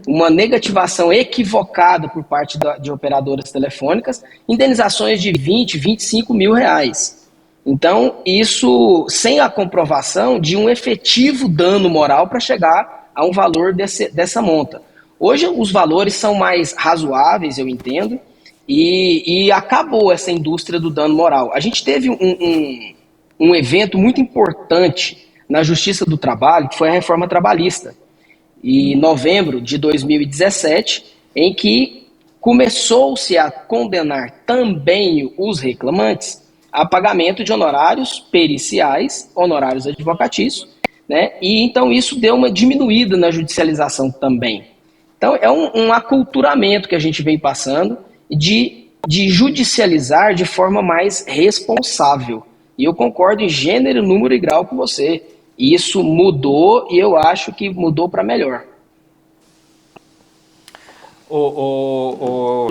uma negativação equivocada por parte de operadoras telefônicas, indenizações de 20, 25 mil reais. Então, isso sem a comprovação de um efetivo dano moral para chegar a um valor dessa monta. Hoje, os valores são mais razoáveis, eu entendo, e acabou essa indústria do dano moral. A gente teve um evento muito importante na Justiça do Trabalho, que foi a reforma trabalhista, em novembro de 2017, em que começou-se a condenar também os reclamantes a pagamento de honorários periciais, honorários advocatícios, né? E então isso deu uma diminuída na judicialização também. Então é um aculturamento que a gente vem passando de judicializar de forma mais responsável. E eu concordo em gênero, número e grau com você. Isso mudou e eu acho que mudou para melhor.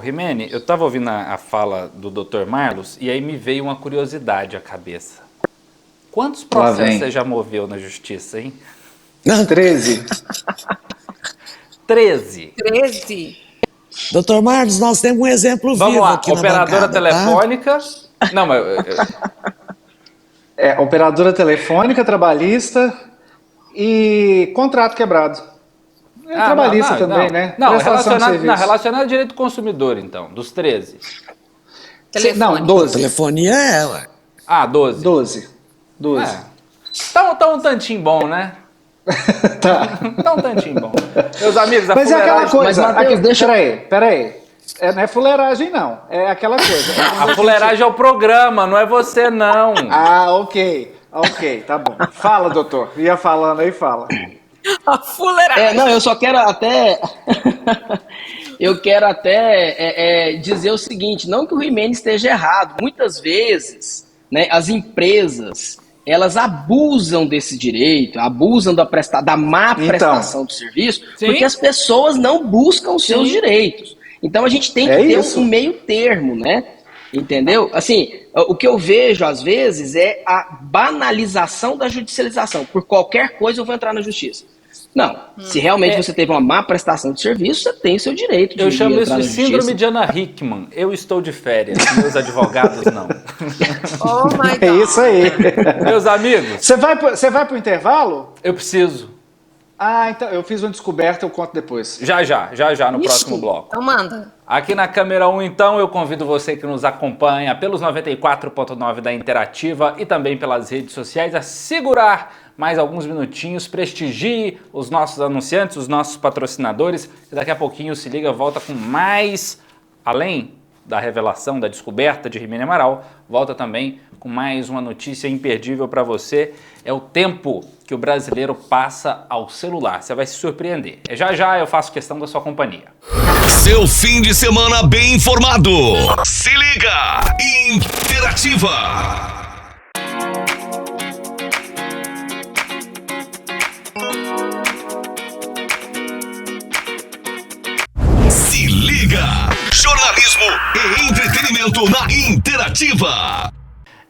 Rimene, eu estava ouvindo a fala do Dr. Marlos e aí me veio uma curiosidade à cabeça. Quantos processos você já moveu na justiça, hein? 13. 13. 13. Doutor Marlos, nós temos um exemplo Vamos vivo lá, aqui na operadora bancada, telefônica. Tá? Não, mas Operadora telefônica, trabalhista e contrato quebrado. Trabalhista também, né? Não, relacionado ao direito do consumidor, então, dos 13. Não, 12. Telefonia é ela. Ah, 12. 12. Tá um tantinho bom, né? Tá. Tá um tantinho bom. Meus amigos, mas é aquela coisa. Mas, Mateus, Peraí. Não é fuleiragem, não. É aquela coisa. A fuleiragem é o programa, não é você, não. Ah, ok, tá bom. Fala, doutor. Ia falando aí, fala. A fuleiragem. Não, eu só quero até... eu quero até dizer o seguinte, não que o Rimene esteja errado. Muitas vezes, né, as empresas, elas abusam desse direito, abusam da má prestação do serviço, porque as pessoas não buscam os seus direitos. Então a gente tem que ter um meio termo, né? Entendeu? Assim, o que eu vejo às vezes é a banalização da judicialização. Por qualquer coisa eu vou entrar na justiça. Não, se realmente você teve uma má prestação de serviço, você tem o seu direito de Eu chamo isso de justiça. síndrome de Ana Hickman. Eu estou de férias, meus advogados não. Oh my God. É isso aí. Meus amigos. Você vai pro intervalo? Eu preciso. Ah, então eu fiz uma descoberta, eu conto depois. Já, no próximo bloco. Então manda. Aqui na câmera 1, então, eu convido você que nos acompanha pelos 94.9 da Interativa e também pelas redes sociais a segurar mais alguns minutinhos, prestigie os nossos anunciantes, os nossos patrocinadores, e daqui a pouquinho o Se Liga volta com mais, além da revelação, da descoberta de Rimene Amaral, volta também com mais uma notícia imperdível para você. É o tempo que o brasileiro passa ao celular. Você vai se surpreender. Já já eu faço questão da sua companhia. Seu fim de semana bem informado. Se liga! Interativa. Se liga! Jornalismo e entretenimento na Interativa.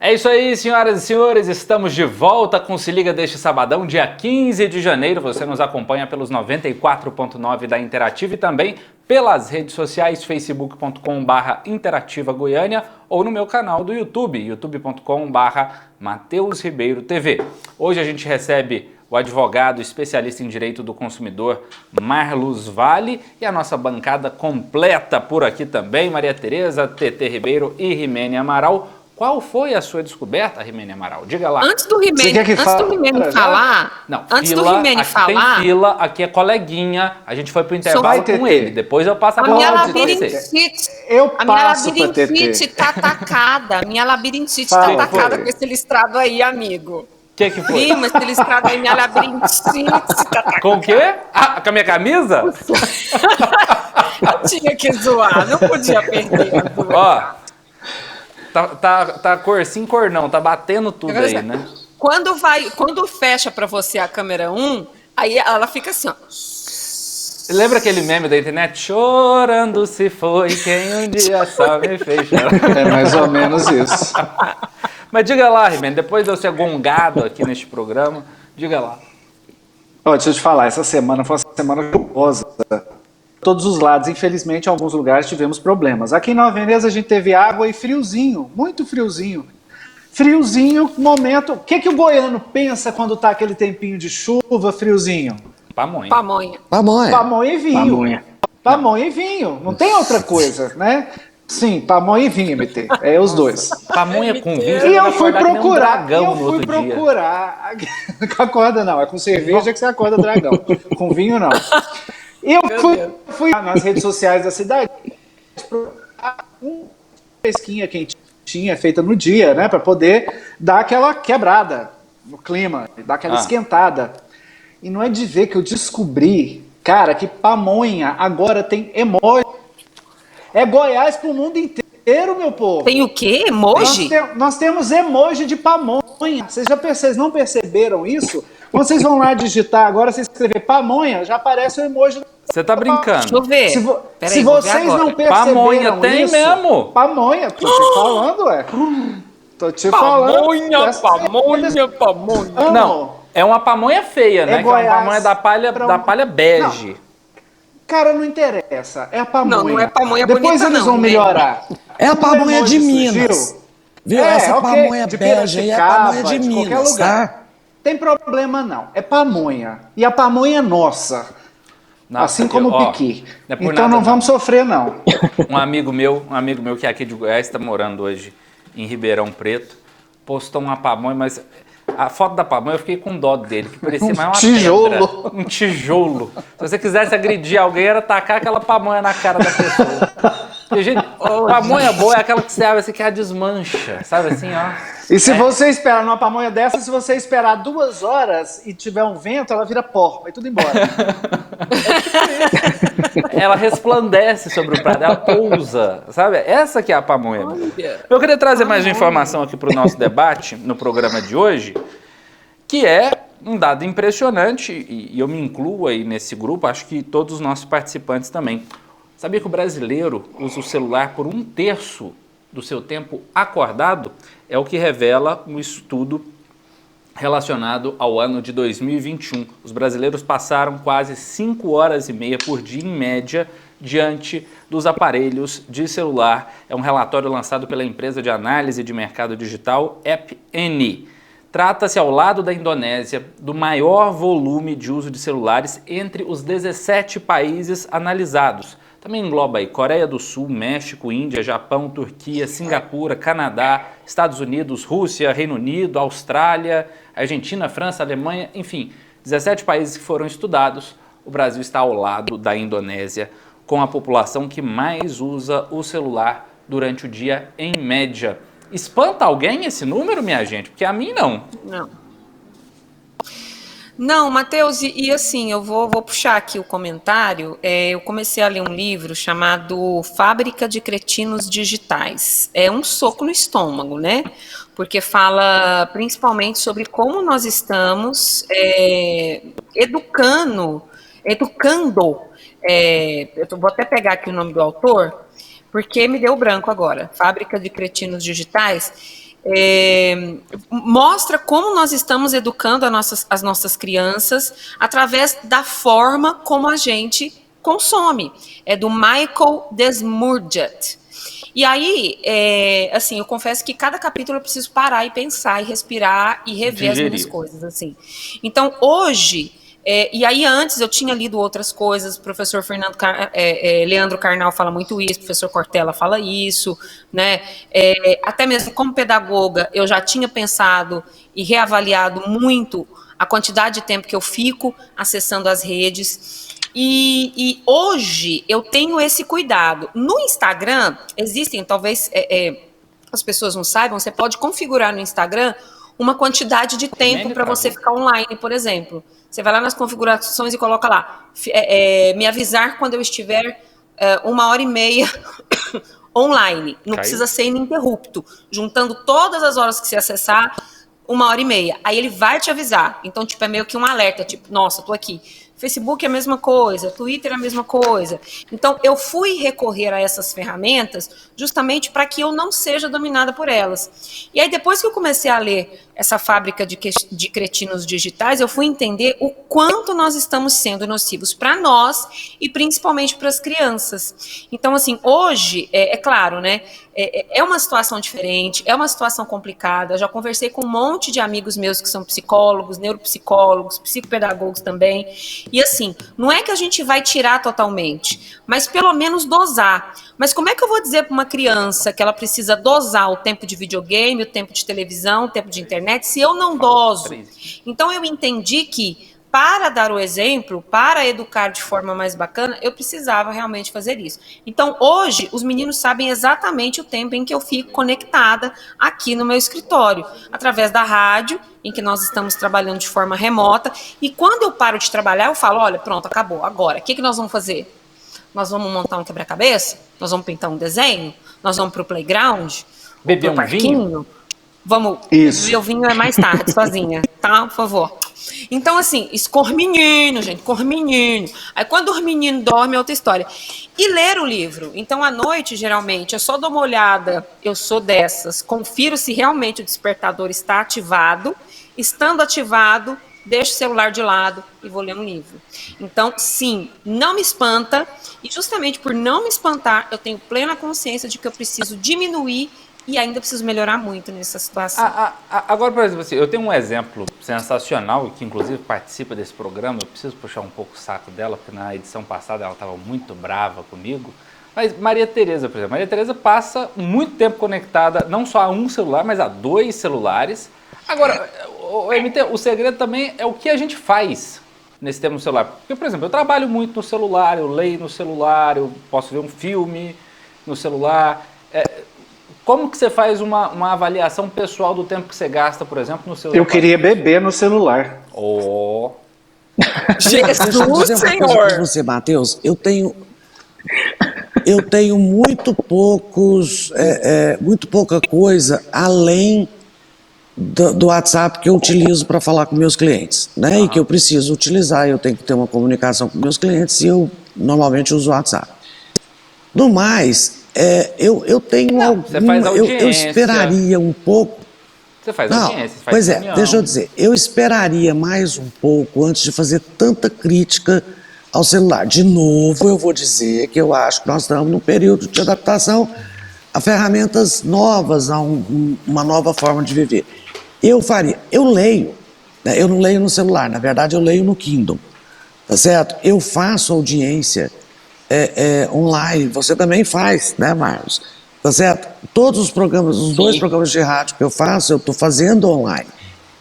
É isso aí, senhoras e senhores, estamos de volta com Se Liga deste sabadão, dia 15 de janeiro. Você nos acompanha pelos 94.9 da Interativa e também pelas redes sociais, facebook.com/Interativa Goiânia ou no meu canal do YouTube, youtube.com/Mateus Ribeiro TV. Hoje a gente recebe o advogado especialista em direito do consumidor Marlos Vale e a nossa bancada completa por aqui também, Maria Tereza, TT Ribeiro e Rimene Amaral. Qual foi a sua descoberta, Rimene Amaral? Diga lá. Antes do Rimene falar... Não, antes fila, do Rimene falar... Tem fila, aqui é coleguinha, a gente foi pro intervalo com ele, depois eu passo a minha palavra de você. A minha labirintite tá atacada, minha labirintite tá atacada com esse listrado aí, amigo. O que foi? Prima, esse listrado aí, minha labirintite tá atacada. Com o quê? Ah, com a minha camisa? Eu tinha que zoar, não podia perder. Ó... Tá cor sim, cor não, tá batendo tudo aí, né? Quando fecha pra você a câmera 1, aí ela fica assim, ó. Lembra aquele meme da internet? Chorando se foi quem um dia só me fez chorar. É mais ou menos isso. Mas diga lá, Rimene, depois de eu ser gongado aqui neste programa, diga lá. Deixa eu te falar, essa semana foi uma semana chuvosa. Todos os lados, infelizmente, em alguns lugares tivemos problemas. Aqui em Nova Veneza a gente teve água e friozinho, muito friozinho. Friozinho, momento... O que o goiano pensa quando tá aquele tempinho de chuva, friozinho? Pamonha. Pamonha e vinho. Pamonha e vinho, não tem outra coisa, né? Sim, pamonha e vinho, MT. É os dois. Pamonha com vinho. E eu fui procurar. Acorda não, é com cerveja que você acorda dragão. Com vinho não. E eu fui nas redes sociais da cidade procurar uma fresquinha quentinha feita no dia, né, para poder dar aquela quebrada no clima, dar aquela esquentada. E não é de ver que eu descobri, cara, que pamonha agora tem emoji. É Goiás pro mundo inteiro, meu povo. Tem o quê? Emoji? Nós temos emoji de pamonha. Vocês não perceberam isso? Quando vocês vão lá digitar agora, você escrever pamonha, já aparece o emoji. Você tá brincando. Deixa eu ver. Se vocês não perceberam pamonha tem isso, mesmo? Pamonha, tô te falando, Tô te falando. Pamonha. Não, é uma pamonha feia, né? Que é uma pamonha da palha bege. Não. Cara, não interessa. É a pamonha. Não é pamonha Depois bonita, eles vão melhorar. É a pamonha de Minas. Viu? Essa pamonha bege aí é a pamonha de Minas, qualquer lugar. tá? Tem problema não. É pamonha. E a pamonha é nossa. Nossa, assim como o piqui. Então não vamos sofrer, não. Um amigo meu que é aqui de Goiás, está morando hoje em Ribeirão Preto, postou uma pamonha, mas a foto da pamonha eu fiquei com dó dele, que parecia mais uma tijolo. pedra. Um tijolo. Se você quisesse agredir alguém, era tacar aquela pamonha na cara da pessoa. E, gente, pamonha boa é aquela que você abre assim, que ela desmancha, sabe assim, ó. E se você esperar numa pamonha dessa, se você esperar 2 horas e tiver um vento, ela vira pó, vai tudo embora. Ela resplandece sobre o prato, ela pousa, sabe? Essa que é a pamonha. Eu queria trazer mais uma informação aqui para o nosso debate no programa de hoje, que é um dado impressionante, e eu me incluo aí nesse grupo, acho que todos os nossos participantes também. Sabia que o brasileiro usa o celular por 1/3 do seu tempo acordado? É o que revela um estudo relacionado ao ano de 2021. Os brasileiros passaram quase 5 horas e meia por dia, em média, diante dos aparelhos de celular. É um relatório lançado pela empresa de análise de mercado digital App-Annie. Trata-se, ao lado da Indonésia, do maior volume de uso de celulares entre os 17 países analisados. também engloba aí Coreia do Sul, México, Índia, Japão, Turquia, Singapura, Canadá, Estados Unidos, Rússia, Reino Unido, Austrália, Argentina, França, Alemanha, enfim, 17 países que foram estudados. O Brasil está ao lado da Indonésia, com a população que mais usa o celular durante o dia em média. Espanta alguém esse número, minha gente? Porque a mim não. Não, Matheus, e assim, eu vou puxar aqui o comentário. Eu comecei a ler um livro chamado Fábrica de Cretinos Digitais. É um soco no estômago, né? Porque fala principalmente sobre como nós estamos educando. Vou até pegar aqui o nome do autor, porque me deu branco agora. Fábrica de Cretinos Digitais. Mostra como nós estamos educando as nossas crianças através da forma como a gente consome. É do Michael Desmurget. E aí, assim, eu confesso que cada capítulo eu preciso parar e pensar e respirar e rever as minhas coisas, assim. Então, hoje... e aí antes eu tinha lido outras coisas, o professor Leandro Carnal fala muito isso, o professor Cortella fala isso, né? Até mesmo como pedagoga eu já tinha pensado e reavaliado muito a quantidade de tempo que eu fico acessando as redes, e hoje eu tenho esse cuidado. No Instagram existem, talvez as pessoas não saibam, você pode configurar no Instagram uma quantidade de tempo para você ficar online, por exemplo. Você vai lá nas configurações e coloca lá, me avisar quando eu estiver 1h30 online. Não precisa ser ininterrupto. Juntando todas as horas que você acessar, 1h30. Aí ele vai te avisar. Então, tipo, é meio que um alerta, tipo, nossa, tô aqui. Facebook é a mesma coisa, Twitter é a mesma coisa. Então, eu fui recorrer a essas ferramentas justamente para que eu não seja dominada por elas. E aí, depois que eu comecei a ler essa fábrica de cretinos digitais, eu fui entender o quanto nós estamos sendo nocivos para nós e principalmente para as crianças. Então, assim, hoje, é claro, né? É uma situação diferente, é uma situação complicada. Eu já conversei com um monte de amigos meus que são psicólogos, neuropsicólogos, psicopedagogos também. E assim, não é que a gente vai tirar totalmente, mas pelo menos dosar. Mas como é que eu vou dizer para uma criança que ela precisa dosar o tempo de videogame, o tempo de televisão, o tempo de internet, se eu não doso? Então eu entendi que, para dar o exemplo, para educar de forma mais bacana, eu precisava realmente fazer isso. Então, hoje, os meninos sabem exatamente o tempo em que eu fico conectada aqui no meu escritório, através da rádio, em que nós estamos trabalhando de forma remota, e quando eu paro de trabalhar, eu falo, olha, pronto, acabou, agora, o que nós vamos fazer? Nós vamos montar um quebra-cabeça? Nós vamos pintar um desenho? Nós vamos para o playground? Beber um vinho? Vamos, beber o vinho é mais tarde, sozinha, tá? Por favor. Então, assim, isso cor menino, gente, cor menino. Aí, quando o menino dorme, é outra história. E ler o livro. Então, à noite, geralmente, eu só dou uma olhada, eu sou dessas, confiro se realmente o despertador está ativado. Estando ativado, deixo o celular de lado e vou ler um livro. Então, sim, não me espanta. E justamente por não me espantar, eu tenho plena consciência de que eu preciso diminuir e ainda preciso melhorar muito nessa situação. Agora, por exemplo, assim, eu tenho um exemplo sensacional, que inclusive participa desse programa, eu preciso puxar um pouco o saco dela, porque na edição passada ela estava muito brava comigo, mas Maria Tereza, por exemplo, Maria Tereza passa muito tempo conectada, não só a um celular, mas a 2 celulares. Agora, MT, o segredo também é o que a gente faz nesse tempo no celular. Porque, por exemplo, eu trabalho muito no celular, eu leio no celular, eu posso ver um filme no celular. Como que você faz uma avaliação pessoal do tempo que você gasta, por exemplo, no celular? Eu queria beber no celular. Jesus, Senhor! Pra você, Matheus, eu tenho muito pouca coisa além do WhatsApp que eu utilizo para falar com meus clientes, né? E que eu preciso utilizar, eu tenho que ter uma comunicação com meus clientes e eu normalmente uso o WhatsApp. No mais, eu tenho eu esperaria um pouco. Você faz audiência, você faz pois reunião. Deixa eu dizer, eu esperaria mais um pouco antes de fazer tanta crítica ao celular. De novo, eu vou dizer que eu acho que nós estamos num período de adaptação a ferramentas novas, a uma nova forma de viver. Eu leio, né? Eu não leio no celular, na verdade eu leio no Kindle, tá certo? Eu faço audiência online. Você também faz, né, Marcos? Tá certo? Todos os programas, os 2 programas de rádio que eu faço, eu estou fazendo online.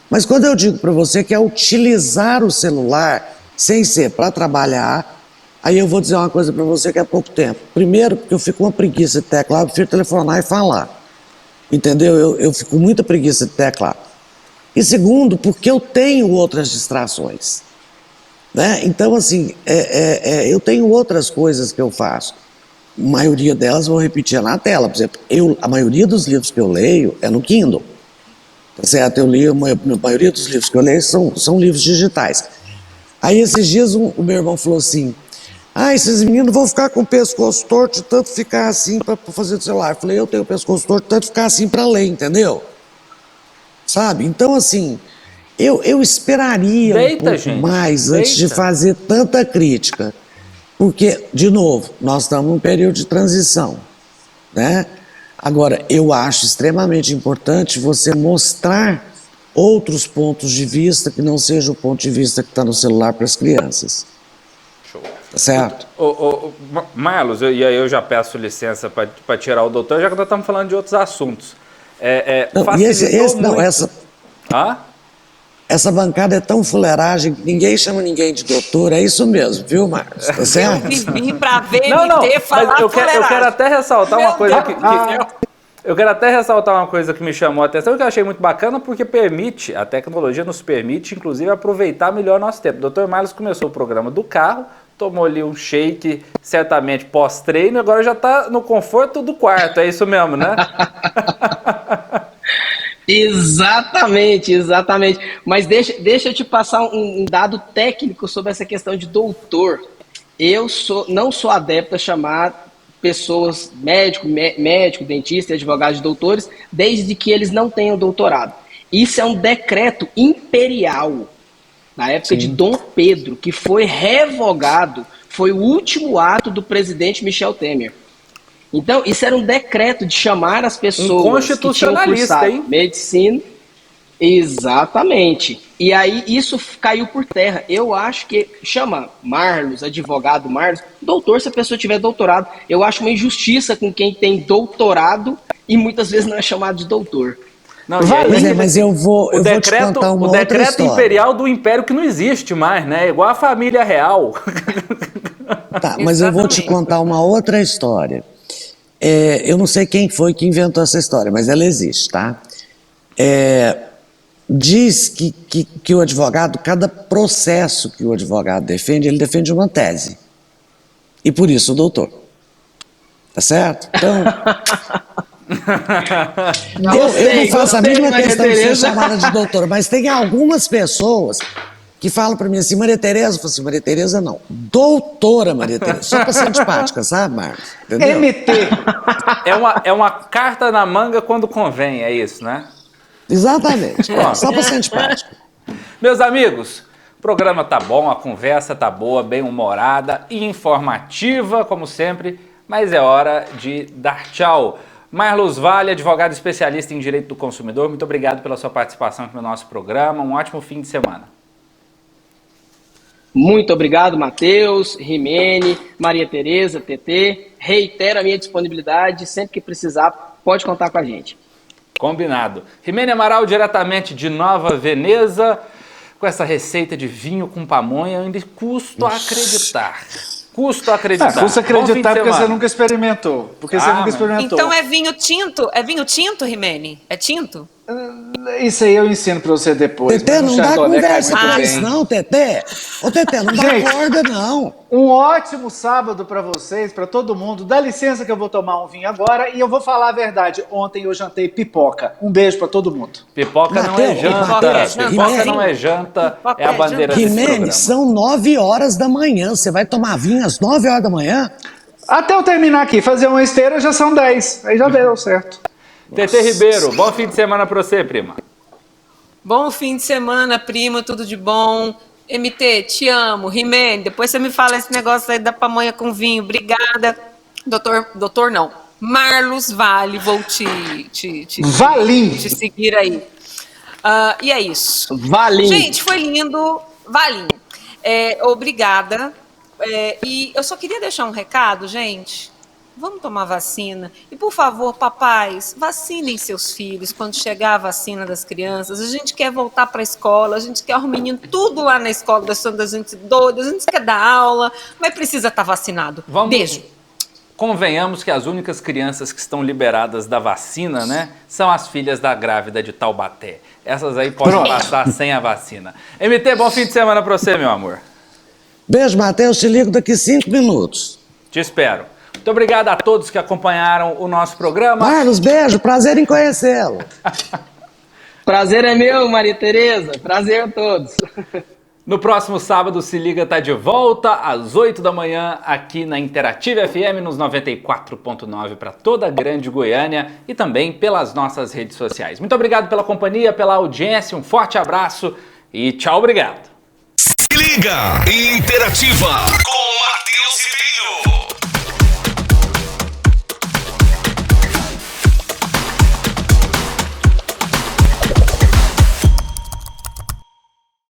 Mas quando eu digo para você que é utilizar o celular sem ser para trabalhar, aí eu vou dizer uma coisa para você que é pouco tempo. Primeiro, porque eu fico com uma preguiça de teclar, eu prefiro telefonar e falar. Entendeu? Eu fico com muita preguiça de teclar. E segundo, porque eu tenho outras distrações. Né? Então, assim, eu tenho outras coisas que eu faço. A maioria delas vou repetir na tela. Por exemplo, a maioria dos livros que eu leio é no Kindle. Tá certo? A maioria dos livros que eu leio são livros digitais. Aí esses dias o meu irmão falou assim: esses meninos vão ficar com o pescoço torto de tanto ficar assim para fazer do celular. Eu falei, eu tenho o pescoço torto de tanto ficar assim para ler, entendeu? Sabe? Então, assim, eu esperaria um pouco mais antes de fazer tanta crítica. Porque, de novo, nós estamos num período de transição, né? Agora, eu acho extremamente importante você mostrar outros pontos de vista que não seja o ponto de vista que está no celular para as crianças. Show. Tá certo? Marlos, e aí eu já peço licença para tirar o doutor, já que nós estamos falando de outros assuntos. Essa bancada é tão fuleiragem que ninguém chama ninguém de doutor, é isso mesmo, viu, Marcos? Tá certo? Eu vivi para ver falar eu quero até ressaltar uma coisa eu quero até ressaltar uma coisa que me chamou a atenção, que eu achei muito bacana, porque a tecnologia nos permite, inclusive, aproveitar melhor nosso tempo. O Dr. Marlos começou o programa do carro, tomou ali um shake, certamente pós-treino, agora já está no conforto do quarto, é isso mesmo, né? Exatamente. Mas deixa eu te passar um dado técnico sobre essa questão de doutor. Eu não sou adepto a chamar pessoas, médico, dentista e advogados de doutores, desde que eles não tenham doutorado. Isso é um decreto imperial, na época de Dom Pedro, que foi revogado, foi o último ato do presidente Michel Temer. Então, isso era um decreto de chamar as pessoas que tinham cursado medicina. Exatamente. E aí isso caiu por terra. Eu acho que chama Marlos, advogado Marlos, doutor se a pessoa tiver doutorado. Eu acho uma injustiça com quem tem doutorado e muitas vezes não é chamado de doutor. Não, mas eu vou te contar uma outra história. O decreto imperial do império que não existe mais, né? Igual a família real. Tá, mas eu vou te contar uma outra história. Eu não sei quem foi que inventou essa história, mas ela existe, tá? Diz que o advogado, cada processo que o advogado defende, ele defende uma tese. E por isso o doutor. Tá certo? Então... eu não faço a mínima questão de ser chamada de doutor, mas tem algumas pessoas que falam pra mim assim, Maria Tereza, eu falo assim, Maria Tereza não, doutora Maria Tereza, só pra ser antipática, sabe, Marcos? Entendeu? MT. É uma carta na manga quando convém, é isso, né? Exatamente, só pra ser antipática. Meus amigos, o programa tá bom, a conversa tá boa, bem humorada e informativa, como sempre, mas é hora de dar tchau. Marlos Vale, advogado especialista em direito do consumidor, muito obrigado pela sua participação aqui no nosso programa, um ótimo fim de semana. Muito obrigado, Matheus, Rimene, Maria Tereza, TT. Reitero a minha disponibilidade, sempre que precisar, pode contar com a gente. Combinado. Rimene Amaral, diretamente de Nova Veneza, com essa receita de vinho com pamonha, ainda custo a acreditar. Custa acreditar porque você nunca experimentou. Então é vinho tinto? É vinho tinto, Rimene? É tinto? Isso aí eu ensino pra você depois. Tetê, não dá conversa mais não, Tetê. Ô, Tetê, não dá corda não. Um ótimo sábado pra vocês, pra todo mundo. Dá licença que eu vou tomar um vinho agora e eu vou falar a verdade. Ontem eu jantei pipoca. Um beijo pra todo mundo. Pipoca não é janta. Pipoca não é janta. É a bandeira desse programa. São 9 horas da manhã. Você vai tomar vinho às 9 horas da manhã? Até eu terminar aqui, fazer uma esteira já são 10. Aí já deu certo. TT Ribeiro, bom fim de semana pra você, prima. Bom fim de semana, prima, tudo de bom. MT, te amo. Rimene, depois você me fala esse negócio aí da pamonha com vinho. Obrigada. Doutor não. Marlos Vale, vou te seguir aí. E é isso. Valinho. Gente, foi lindo. Valinho. Obrigada. E eu só queria deixar um recado, gente. Vamos tomar vacina. E, por favor, papais, vacinem seus filhos quando chegar a vacina das crianças. A gente quer voltar para a escola, a gente quer os meninos tudo lá na escola, deixando a gente doida, a gente quer dar aula, mas precisa estar vacinado. Beijo. Convenhamos que as únicas crianças que estão liberadas da vacina, né, são as filhas da grávida de Taubaté. Essas aí podem passar sem a vacina. MT, bom fim de semana para você, meu amor. Beijo, Matheus. Te ligo daqui 5 minutos. Te espero. Muito obrigado a todos que acompanharam o nosso programa. Marlos, beijo. Prazer em conhecê-lo. Prazer é meu, Maria Tereza. Prazer a todos. No próximo sábado, Se Liga tá de volta às 8 da manhã aqui na Interativa FM nos 94.9 para toda a grande Goiânia e também pelas nossas redes sociais. Muito obrigado pela companhia, pela audiência, um forte abraço e tchau, obrigado. Se Liga Interativa com